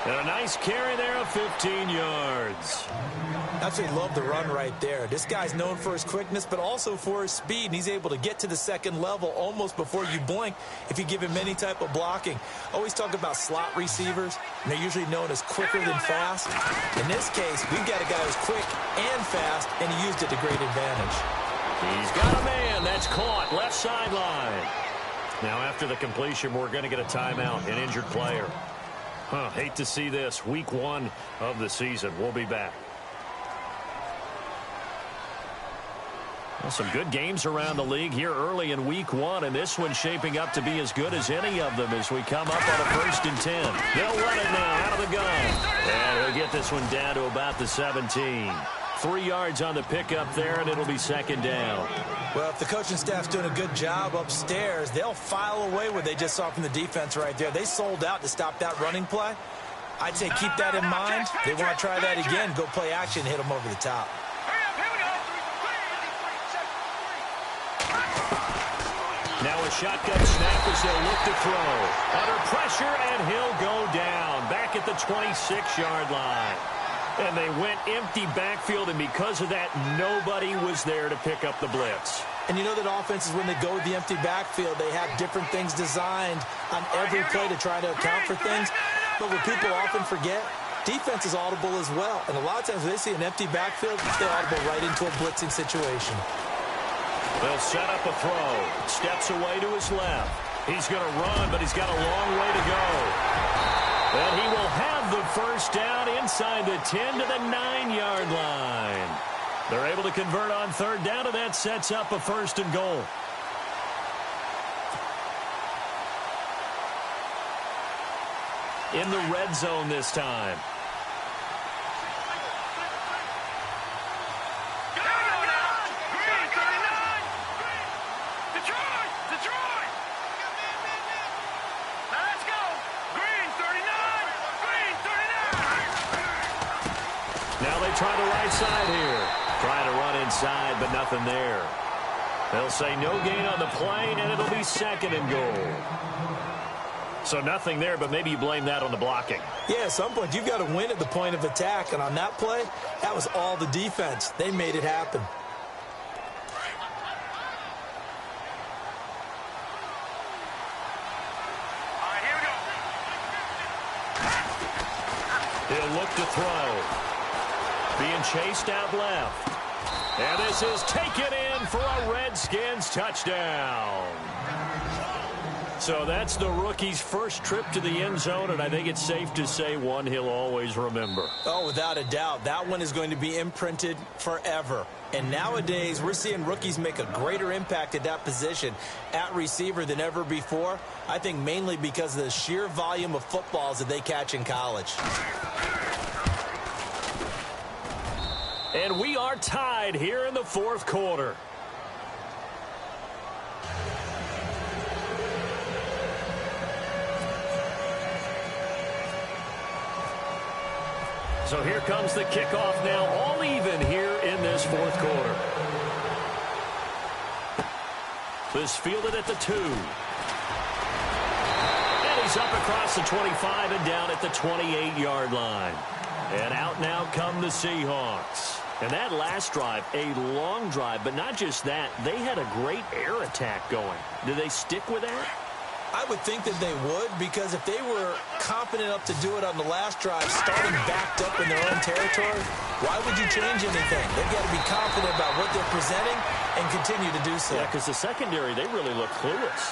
And a nice carry there of 15 yards. Absolutely love the run right there. This guy's known for his quickness, but also for his speed. And he's able to get to the second level almost before you blink if you give him any type of blocking. Always talk about slot receivers, and they're usually known as quicker than fast. In this case, we've got a guy who's quick and fast, and he used it to great advantage. He's got a man. That's caught. Left sideline. Now, after the completion, we're going to get a timeout, an injured player. Hate to see this. Week 1 of the season. We'll be back. Well, some good games around the league here early in Week 1, and this one's shaping up to be as good as any of them as we come up on a 1st and 10. They'll run it now out of the gun. And we'll get this one down to about the 17. 3 yards on the pickup there, and it'll be second down. Well, if the coaching staff's doing a good job upstairs, they'll file away what they just saw from the defense right there. They sold out to stop that running play. I'd say keep that in mind. They want to try that again, go play action, hit them over the top. Now a shotgun snap as they'll look to throw. Under pressure, and he'll go down. Back at the 26-yard line. And they went empty backfield, and because of that, nobody was there to pick up the blitz. And you know that offenses, when they go with the empty backfield, they have different things designed on every play to try to account for things. But what people often forget, defense is audible as well. And a lot of times when they see an empty backfield, they audible right into a blitzing situation. They'll set up a throw. Steps away to his left. He's going to run, but he's got a long way to go. And he will have the first down inside the 10 to the 9-yard line. They're able to convert on 3rd down, and that sets up a 1st and goal. In the red zone this time. Try the right side here. Trying to run inside, but nothing there. They'll say no gain on the play, and it'll be 2nd and goal. So nothing there, but maybe you blame that on the blocking. Yeah, at some point, you've got to win at the point of attack. And on that play, that was all the defense. They made it happen. All right, here we go. He'll look to throw. Being chased out left. And this is taken in for a Redskins touchdown. So that's the rookie's first trip to the end zone, and I think it's safe to say one he'll always remember. Oh, without a doubt. That one is going to be imprinted forever. And nowadays, we're seeing rookies make a greater impact at that position at receiver than ever before. I think mainly because of the sheer volume of footballs that they catch in college. And we are tied here in the fourth quarter. So here comes the kickoff now, all even here in this fourth quarter. This fielded at the 2. And he's up across the 25 and down at the 28-yard line. And out now come the Seahawks. And that last drive, a long drive, but not just that, they had a great air attack going. Do they stick with that? I would think that they would, because if they were confident enough to do it on the last drive, starting backed up in their own territory, why would you change anything? They've got to be confident about what they're presenting and continue to do so. Yeah, because the secondary, they really look clueless.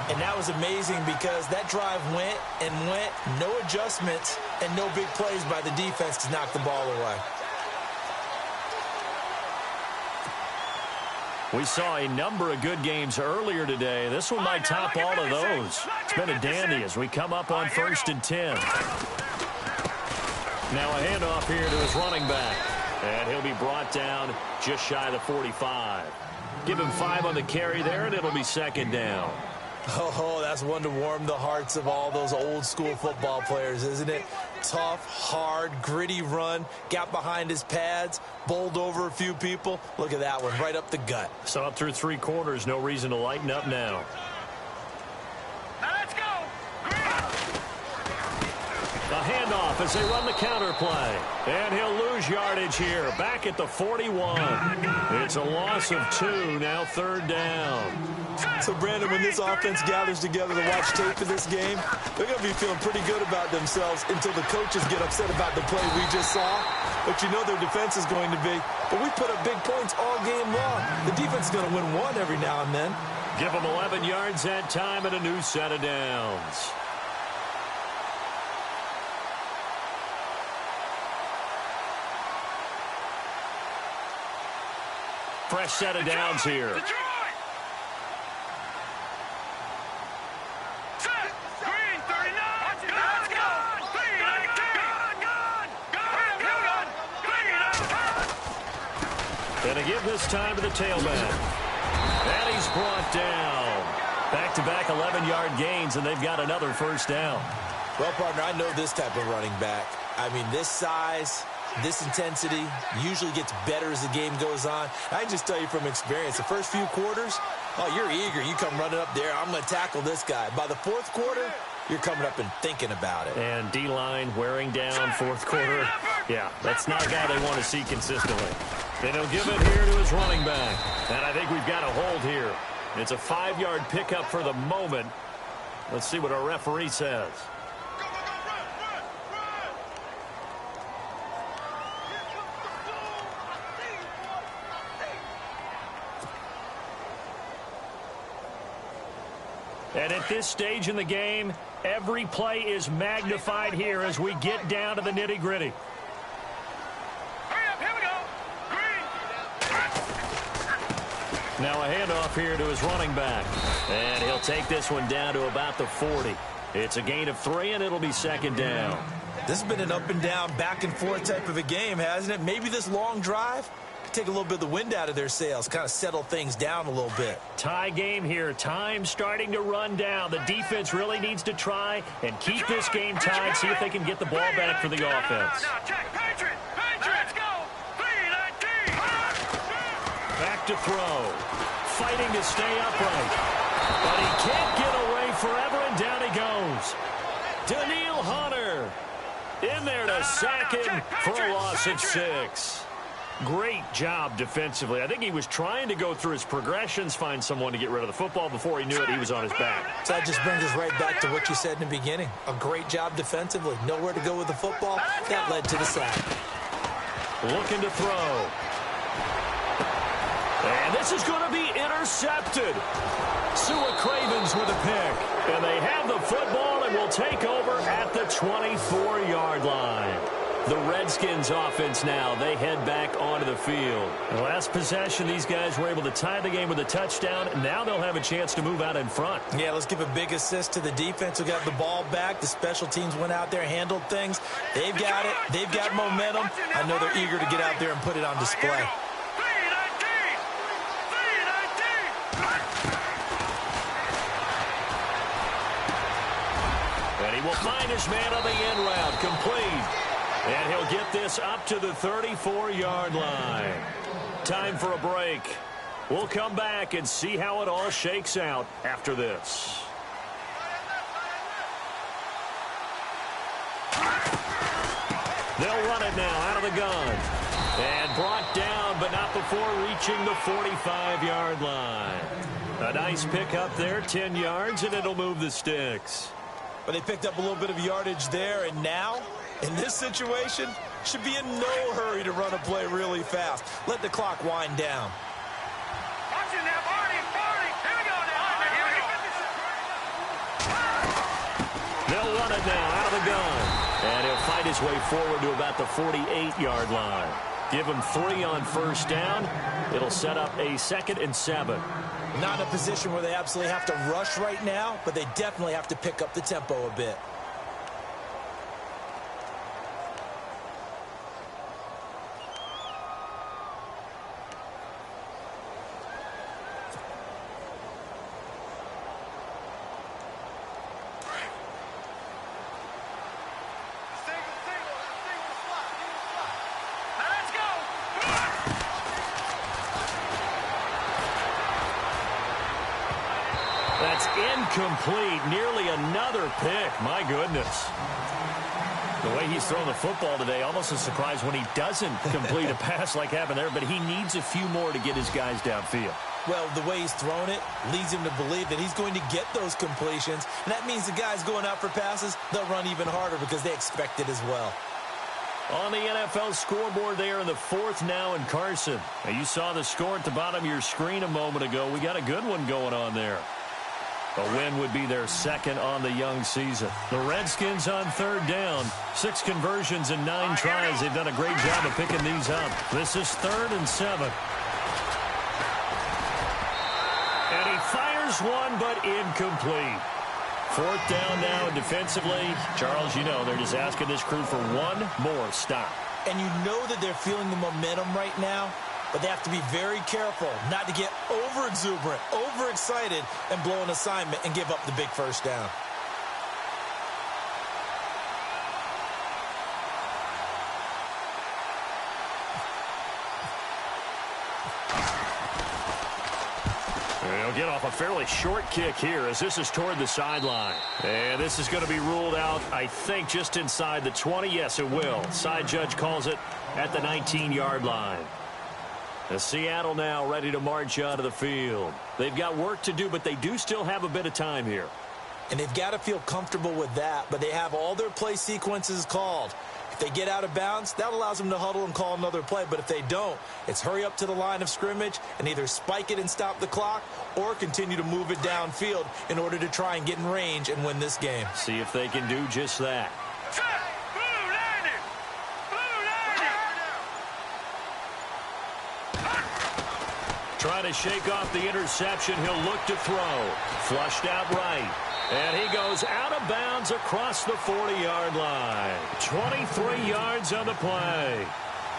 And that was amazing because that drive went and went, no adjustments, and no big plays by the defense to knock the ball away. We saw a number of good games earlier today. This one might top all of those. It's been a dandy as we come up on 1st and 10. Now a handoff here to his running back. And he'll be brought down just shy of the 45. Give him 5 on the carry there, and it'll be 2nd down. Oh, that's one to warm the hearts of all those old school football players, isn't it? Tough, hard, gritty run, got behind his pads, bowled over a few people. Look at that one, right up the gut. So up through 3 quarters, no reason to lighten up now. Now let's go. The handoff as they run the counter play. And he'll lose yardage here, back at the 41. It's a loss of 2, now 3rd down. So, Brandon, when this offense gathers together to watch tape of this game, they're going to be feeling pretty good about themselves until the coaches get upset about the play we just saw. But you know their defense is going to be. But we put up big points all game long. The defense is going to win one every now and then. Give them 11 yards that time and a new set of downs. Fresh set of downs here. And a give this time to the tailback. And he's brought down. Back-to-back 11-yard gains, and they've got another 1st down. Well, partner, I know this type of running back. I mean, this size, this intensity usually gets better as the game goes on. I can just tell you from experience, the first few quarters, oh, you're eager. You come running up there, I'm going to tackle this guy. By the 4th quarter, you're coming up and thinking about it. And D-line wearing down 4th quarter. Yeah, that's not a guy they want to see consistently. And he'll give it here to his running back. And I think we've got a hold here. It's a 5-yard pickup for the moment. Let's see what our referee says. And at this stage in the game, every play is magnified here as we get down to the nitty-gritty. Now a handoff here to his running back. And he'll take this one down to about the 40. It's a gain of 3, and it'll be 2nd down. This has been an up and down, back and forth type of a game, hasn't it? Maybe this long drive could take a little bit of the wind out of their sails, kind of settle things down a little bit. Tie game here. Time starting to run down. The defense really needs to try and keep this game tied, see if they can get the ball back for the offense. Back to throw. Fighting to stay upright. But he can't get away forever, and down he goes. Daniil Hunter in there to sack him for a loss of 6. Great job defensively. I think he was trying to go through his progressions, find someone to get rid of the football. Before he knew it, he was on his back. So that just brings us right back to what you said in the beginning. A great job defensively. Nowhere to go with the football. That led to the sack. Looking to throw. And this is going to be intercepted. Sua Cravens with a pick. And they have the football and will take over at the 24-yard line. The Redskins offense now, they head back onto the field. The last possession, these guys were able to tie the game with a touchdown. Now they'll have a chance to move out in front. Yeah, let's give a big assist to the defense who got the ball back. The special teams went out there, handled things. They've got it. They've got momentum. I know they're eager to get out there and put it on display. And he will find his man on the end route, complete. And he'll get this up to the 34-yard line. Time for a break. We'll come back and see how it all shakes out after this. They'll run it now out of the gun. And brought down, but not before reaching the 45-yard line. A nice pick up there, 10 yards, and it'll move the sticks. But they picked up a little bit of yardage there, and now, in this situation, should be in no hurry to run a play really fast. Let the clock wind down. Watch it now, Barney. Here we go now. They'll run it now out of the gun. And he'll fight his way forward to about the 48-yard line. Give him 3 on first down. It'll set up a 2nd and 7. Not in a position where they absolutely have to rush right now, but they definitely have to pick up the tempo a bit. That's incomplete. Nearly another pick. My goodness. The way he's thrown the football today, almost a surprise when he doesn't complete a pass like happened there, but he needs a few more to get his guys downfield. Well, the way he's thrown it leads him to believe that he's going to get those completions, and that means the guys going out for passes, they'll run even harder because they expect it as well. On the NFL scoreboard there in the 4th now in Carson. Now, you saw the score at the bottom of your screen a moment ago. We got a good one going on there. A win would be their 2nd on the young season. The Redskins on 3rd down. 6 conversions and 9 tries. They've done a great job of picking these up. This is 3rd and 7. And he fires one, but incomplete. 4th down now, and defensively, Charles, you know, they're just asking this crew for one more stop. And you know that they're feeling the momentum right now, but they have to be very careful not to get over-exuberant, overexcited, and blow an assignment and give up the big first down. They'll get off a fairly short kick here as this is toward the sideline. And this is going to be ruled out, I think, just inside the 20. Yes, it will. Side judge calls it at the 19-yard line. The Seattle now ready to march out of the field. They've got work to do, but they do still have a bit of time here. And they've got to feel comfortable with that, but they have all their play sequences called. If they get out of bounds, that allows them to huddle and call another play. But if they don't, it's hurry up to the line of scrimmage and either spike it and stop the clock or continue to move it downfield in order to try and get in range and win this game. See if they can do just that. Trying to shake off the interception. He'll look to throw. Flushed out right. And he goes out of bounds across the 40-yard line. 23 yards on the play.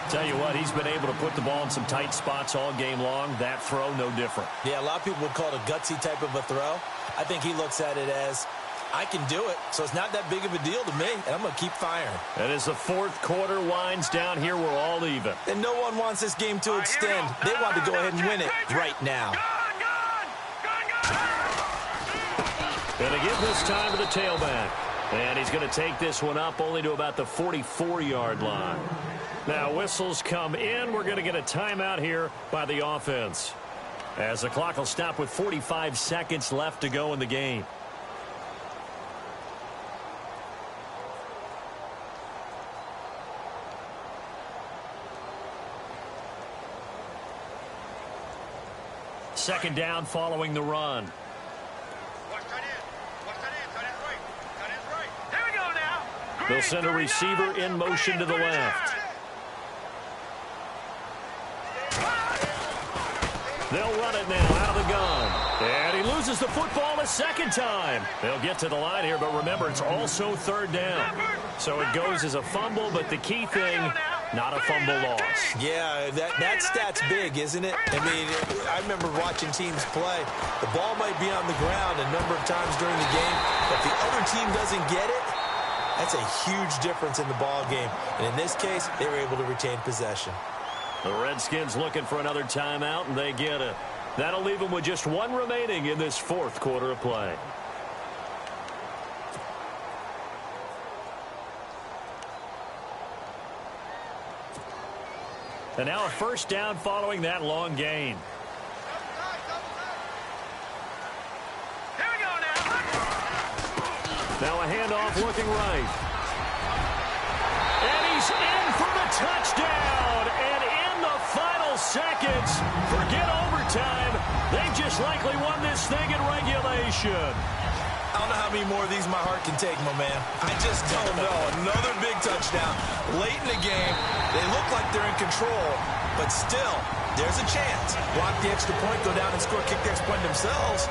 Tell you what, he's been able to put the ball in some tight spots all game long. That throw, no different. Yeah, a lot of people would call it a gutsy type of a throw. I think he looks at it as, I can do it, so it's not that big of a deal to me, and I'm going to keep firing. And as the 4th quarter winds down here, we're all even. And no one wants this game to extend. They want to go ahead and win it right now. Going to give this time to the tailback. And he's going to take this one up only to about the 44-yard line. Now, whistles come in. We're going to get a timeout here by the offense, as the clock will stop with 45 seconds left to go in the game. Second down following the run. They'll send a receiver in motion to the left. They'll run it now out of the gun. And he loses the football a second time. They'll get to the line here, but remember, it's also third down. So it goes as a fumble, but the key thing, not a fumble loss. Yeah, that stat's big, isn't it? I mean, I remember watching teams play. The ball might be on the ground a number of times during the game. If the other team doesn't get it, that's a huge difference in the ball game. And in this case, they were able to retain possession. The Redskins looking for another timeout, and they get it. That'll leave them with just one remaining in this fourth quarter of play. And now a first down following that long gain. Here we go now. Now a handoff looking right. And he's in for the touchdown. And in the final seconds, forget overtime. They just likely won this thing in regulation. I don't know how many more of these my heart can take, my man. I just don't know. Another big touchdown late in the game. They look like they're in control, but still, there's a chance. Block the extra point, go down and score, kick the extra point themselves.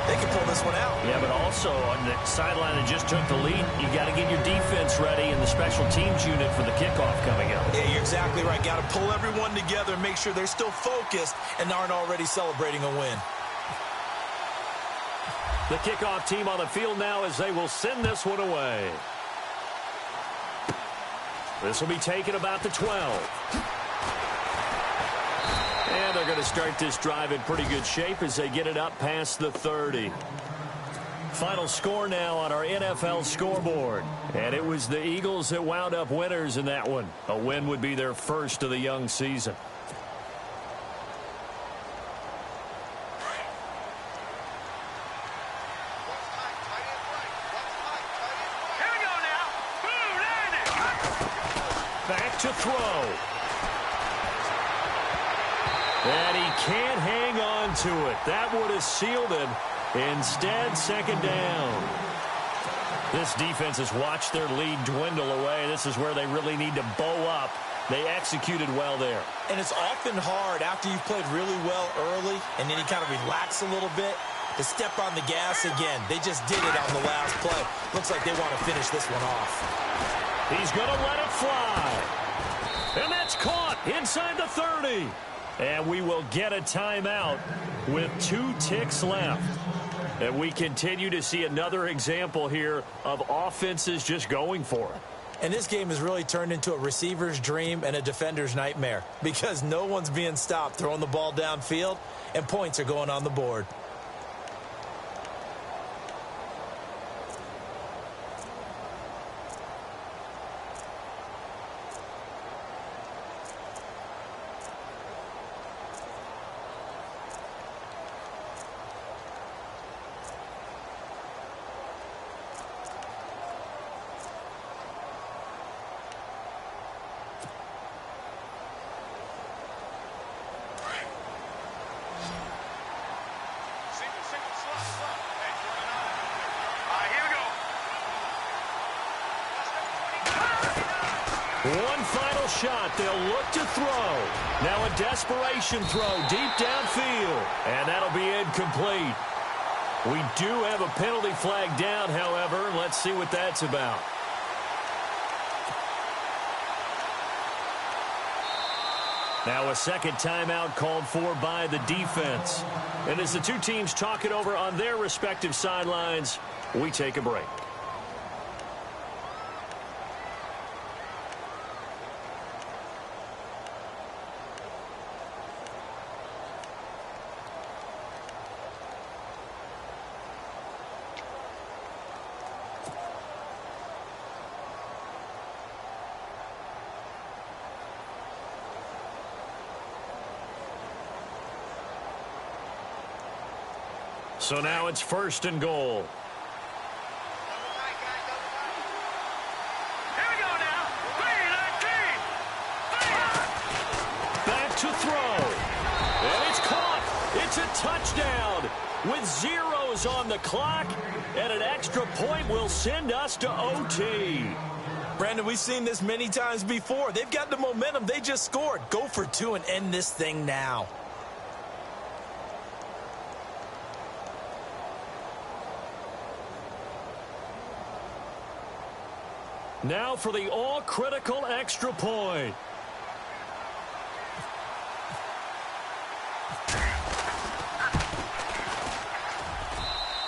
They can pull this one out. Yeah, but also on the sideline that just took the lead, you got to get your defense ready and the special teams unit for the kickoff coming up. Yeah, you're exactly right. Got to pull everyone together and make sure they're still focused and aren't already celebrating a win. The kickoff team on the field now as they will send this one away. This will be taken about the 12. And they're going to start this drive in pretty good shape as they get it up past the 30. Final score now on our NFL scoreboard. And it was the Eagles that wound up winners in that one. A win would be their first of the young season. Back to throw. And he can't hang on to it. That would have sealed it. Instead, second down. This defense has watched their lead dwindle away. This is where they really need to bow up. They executed well there. And it's often hard after you've played really well early and then you kind of relax a little bit to step on the gas again. They just did it on the last play. Looks like they want to finish this one off. He's going to let it fly. And that's caught inside the 30. And we will get a timeout with 2 ticks left. And we continue to see another example here of offenses just going for it. And this game has really turned into a receiver's dream and a defender's nightmare because no one's being stopped throwing the ball downfield and points are going on the board. One final shot. They'll look to throw. Now a desperation throw deep downfield. And that'll be incomplete. We do have a penalty flag down, however. Let's see what that's about. Now a second timeout called for by the defense. And as the two teams talk it over on their respective sidelines, we take a break. So now it's first and goal. Here we go now. 3-19. Back to throw. And it's caught. It's a touchdown with zeros on the clock. And an extra point will send us to OT. Brandon, we've seen this many times before. They've got the momentum. They just scored. Go for two and end this thing now. Now for the all-critical extra point.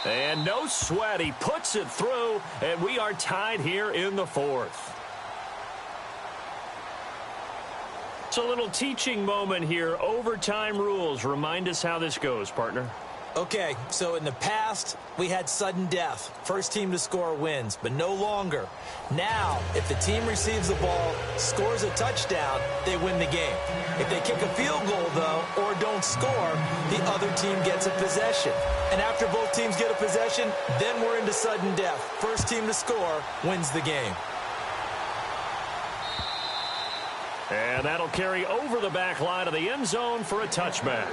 And no sweat. He puts it through, and we are tied here in the fourth. It's a little teaching moment here. Overtime rules. Remind us how this goes, partner. Okay, so in the past, we had sudden death. First team to score wins, but no longer. Now, if the team receives the ball, scores a touchdown, they win the game. If they kick a field goal, though, or don't score, the other team gets a possession. And after both teams get a possession, then we're into sudden death. First team to score wins the game. And that'll carry over the back line of the end zone for a touchback.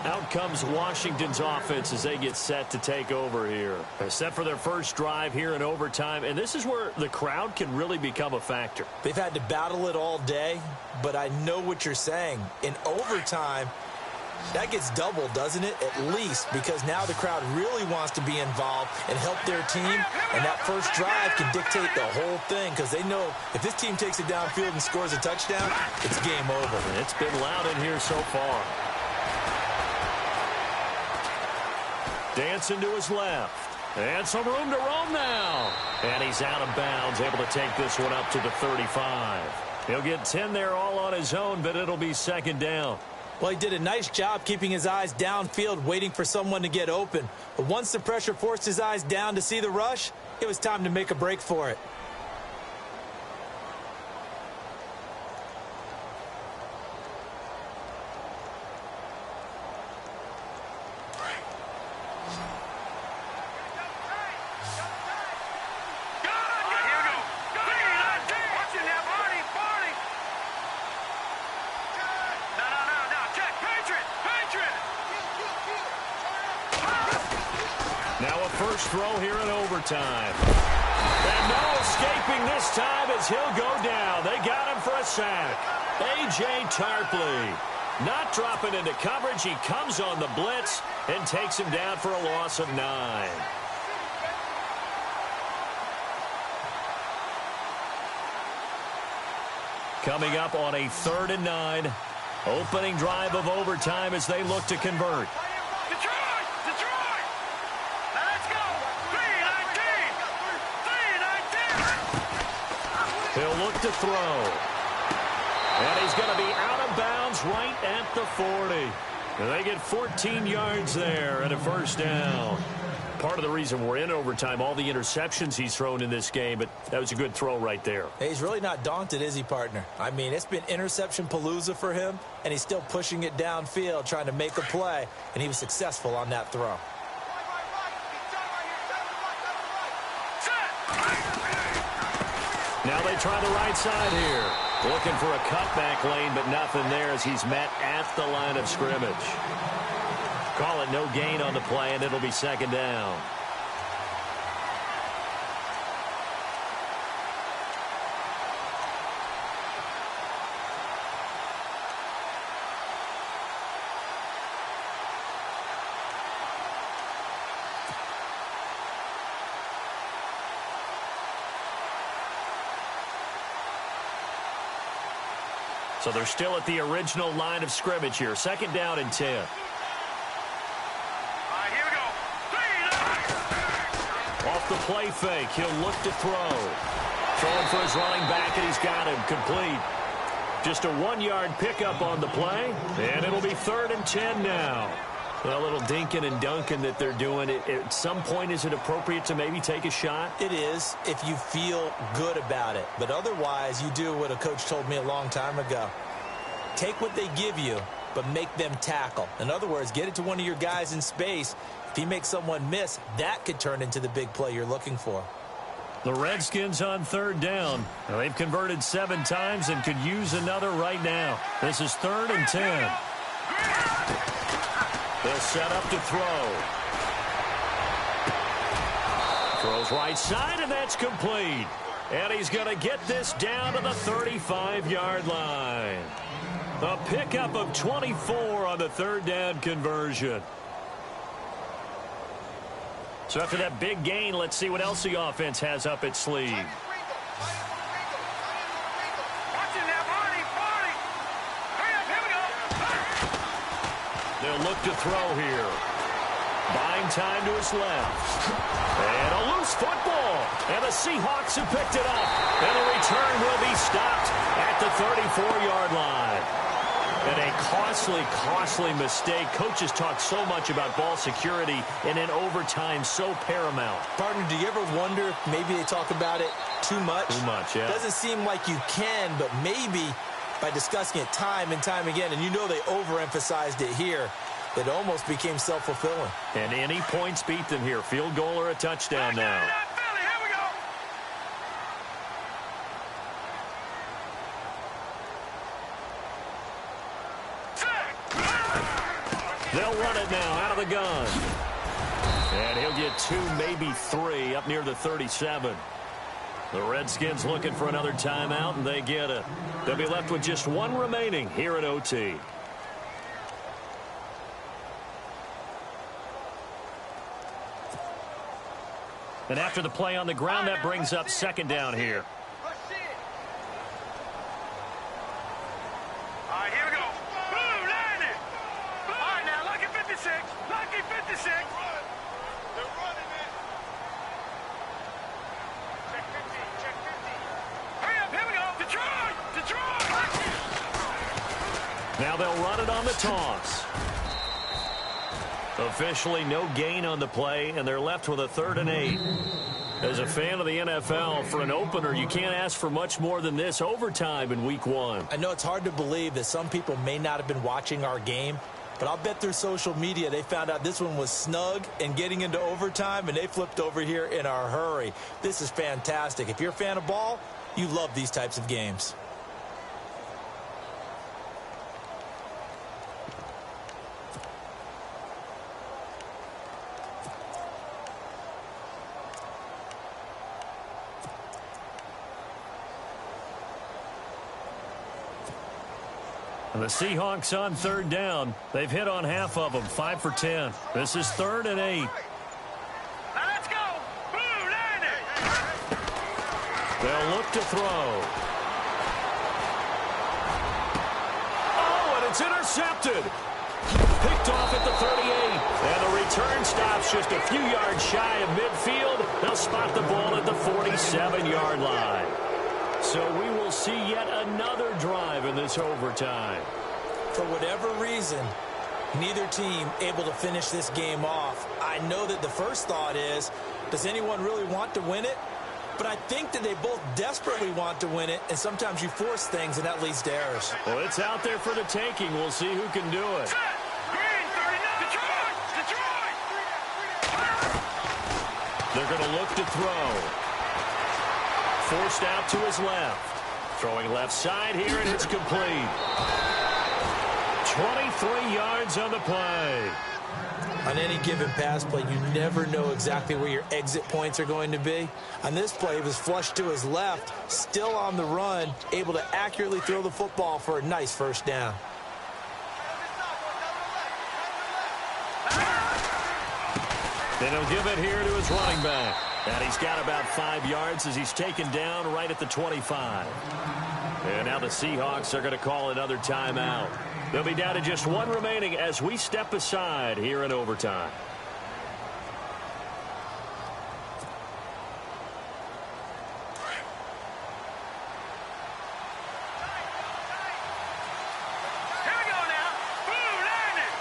Out comes Washington's offense as they get set to take over here. They're set for their first drive here in overtime, and this is where the crowd can really become a factor. They've had to battle it all day, but I know what you're saying. In overtime, that gets doubled, doesn't it? At least, because now the crowd really wants to be involved and help their team, and that first drive can dictate the whole thing because they know if this team takes it downfield and scores a touchdown, it's game over. And it's been loud in here so far. Dancing to his left. And some room to roam now. And he's out of bounds, able to take this one up to the 35. He'll get 10 there all on his own, but it'll be second down. Well, he did a nice job keeping his eyes downfield, waiting for someone to get open. But once the pressure forced his eyes down to see the rush, it was time to make a break for it. First throw here in overtime. And no escaping this time as he'll go down. They got him for a sack. A.J. Tarpley not dropping into coverage. He comes on the blitz and takes him down for a loss of 9. Coming up on a 3rd and 9. Opening drive of overtime as they look to convert. He'll look to throw. And he's going to be out of bounds right at the 40. And they get 14 yards there and a first down. Part of the reason we're in overtime, all the interceptions he's thrown in this game, but that was a good throw right there. Hey, he's really not daunted, is he, partner? I mean, it's been interception palooza for him, and he's still pushing it downfield, trying to make a play, and he was successful on that throw. Now they try the right side here. Looking for a cutback lane, but nothing there as he's met at the line of scrimmage. Call it no gain on the play, and it'll be second down. So they're still at the original line of scrimmage here. Second down and 10. All right, here we go. Off the play fake, he'll look to throw. Throwing for his running back, and he's got him complete. Just a 1-yard pickup on the play, and it'll be 3rd and 10 now. A little dinking and dunking that they're doing. At some point, is it appropriate to maybe take a shot? It is if you feel good about it. But otherwise, you do what a coach told me a long time ago. Take what they give you, but make them tackle. In other words, get it to one of your guys in space. If he makes someone miss, that could turn into the big play you're looking for. The Redskins on 3rd down. Now, they've converted 7 times and could use another right now. This is 3rd and 10. They'll set up to throw. Throws right side, and that's complete. And he's going to get this down to the 35-yard line. A pickup of 24 on the third down conversion. So after that big gain, let's see what else the offense has up its sleeve. They'll look to throw here. Buying time to his left. And a loose football. And the Seahawks have picked it up. And the return will be stopped at the 34-yard line. And a costly mistake. Coaches talk so much about ball security, and in overtime, so paramount. Partner, do you ever wonder if maybe they talk about it too much? Too much, yeah. Doesn't seem like you can, but maybe by discussing it time and time again, and you know they overemphasized it here, it almost became self-fulfilling. And any points beat them here. Field goal or a touchdown now. They'll run it now out of the gun. And he'll get 2, maybe 3 up near the 37. The Redskins looking for another timeout, and they get it. They'll be left with just 1 remaining here at OT. And after the play on the ground, that brings up second down here. All right, here we go. Boom, land it. All right, now, lucky 56. Lucky 56. They're running it. Check 50. Check 50. Hurry up, here we go. Detroit. Detroit. Now they'll run it on the toss. Officially no gain on the play, and they're left with a 3rd and 8. As a fan of the NFL, for an opener, you can't ask for much more than this overtime in Week 1. I know it's hard to believe that some people may not have been watching our game, but I'll bet through social media they found out this one was snug and getting into overtime, and they flipped over here in a hurry. This is fantastic. If you're a fan of ball, you love these types of games. And the Seahawks on 3rd down. They've hit on half of them, 5 for 10. This is 3rd and 8. Now let's go. Boom, land it. They'll look to throw. Oh, and it's intercepted. Picked off at the 38. And the return stops just a few yards shy of midfield. They'll spot the ball at the 47-yard line. So we will see yet another drive in this overtime. For whatever reason, neither team able to finish this game off. I know that the first thought is, does anyone really want to win it? But I think that they both desperately want to win it, and sometimes you force things, and that leads to errors. Well, it's out there for the taking. We'll see who can do it. Green, 39. Detroit. Detroit. They're going to look to throw. Forced out to his left. Throwing left side here, and it's complete. 23 yards on the play. On any given pass play, you never know exactly where your exit points are going to be. On this play, he was flushed to his left, still on the run, able to accurately throw the football for a nice first down. Then he'll give it here to his running back. And he's got about 5 yards as he's taken down right at the 25. And now the Seahawks are going to call another timeout. They'll be down to just 1 remaining as we step aside here in overtime. Here we go now. Boom, land it.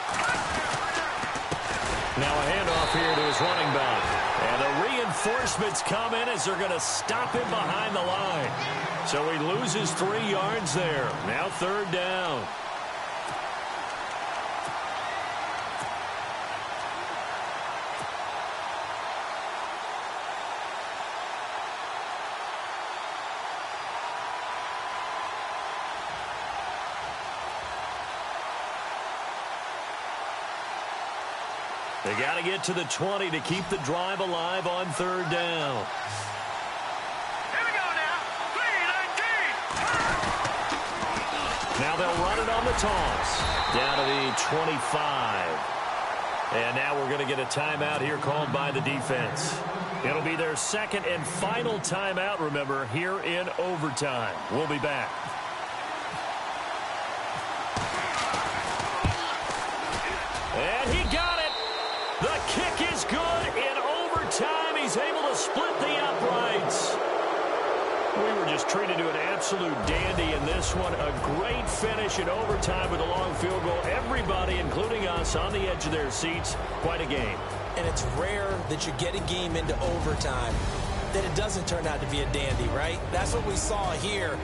Now a handoff here to his running back. And the reinforcements come in as they're going to stop him behind the line. So he loses 3 yards there. Now 3rd down. They got to get to the 20 to keep the drive alive on 3rd down. Here we go now. they'll run it on the toss. Down to the 25. And now we're going to get a timeout here called by the defense. It'll be their second and final timeout, remember, here in overtime. We'll be back. And he got it. The kick is good in overtime. He's able to split the uprights. We were just treated to an absolute dandy in this one. A great finish in overtime with a long field goal. Everybody, including us, on the edge of their seats. Quite a game. And it's rare that you get a game into overtime that it doesn't turn out to be a dandy, right? That's what we saw here.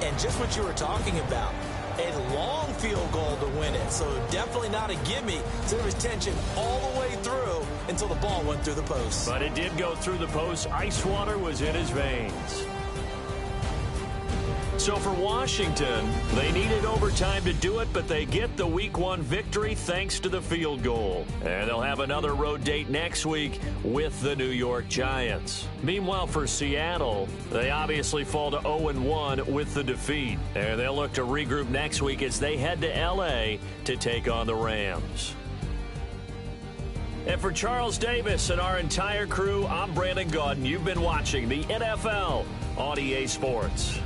And just what you were talking about, a long field goal to win it. So definitely not a gimme. So there was tension all the way through until the ball went through the post. But it did go through the post. Ice water was in his veins. So for Washington, they needed overtime to do it, but they get the Week 1 victory thanks to the field goal. And they'll have another road date next week with the New York Giants. Meanwhile, for Seattle, they obviously fall to 0-1 with the defeat. And they'll look to regroup next week as they head to L.A. to take on the Rams. And for Charles Davis and our entire crew, I'm Brandon Gaudin. You've been watching the NFL on EA Sports.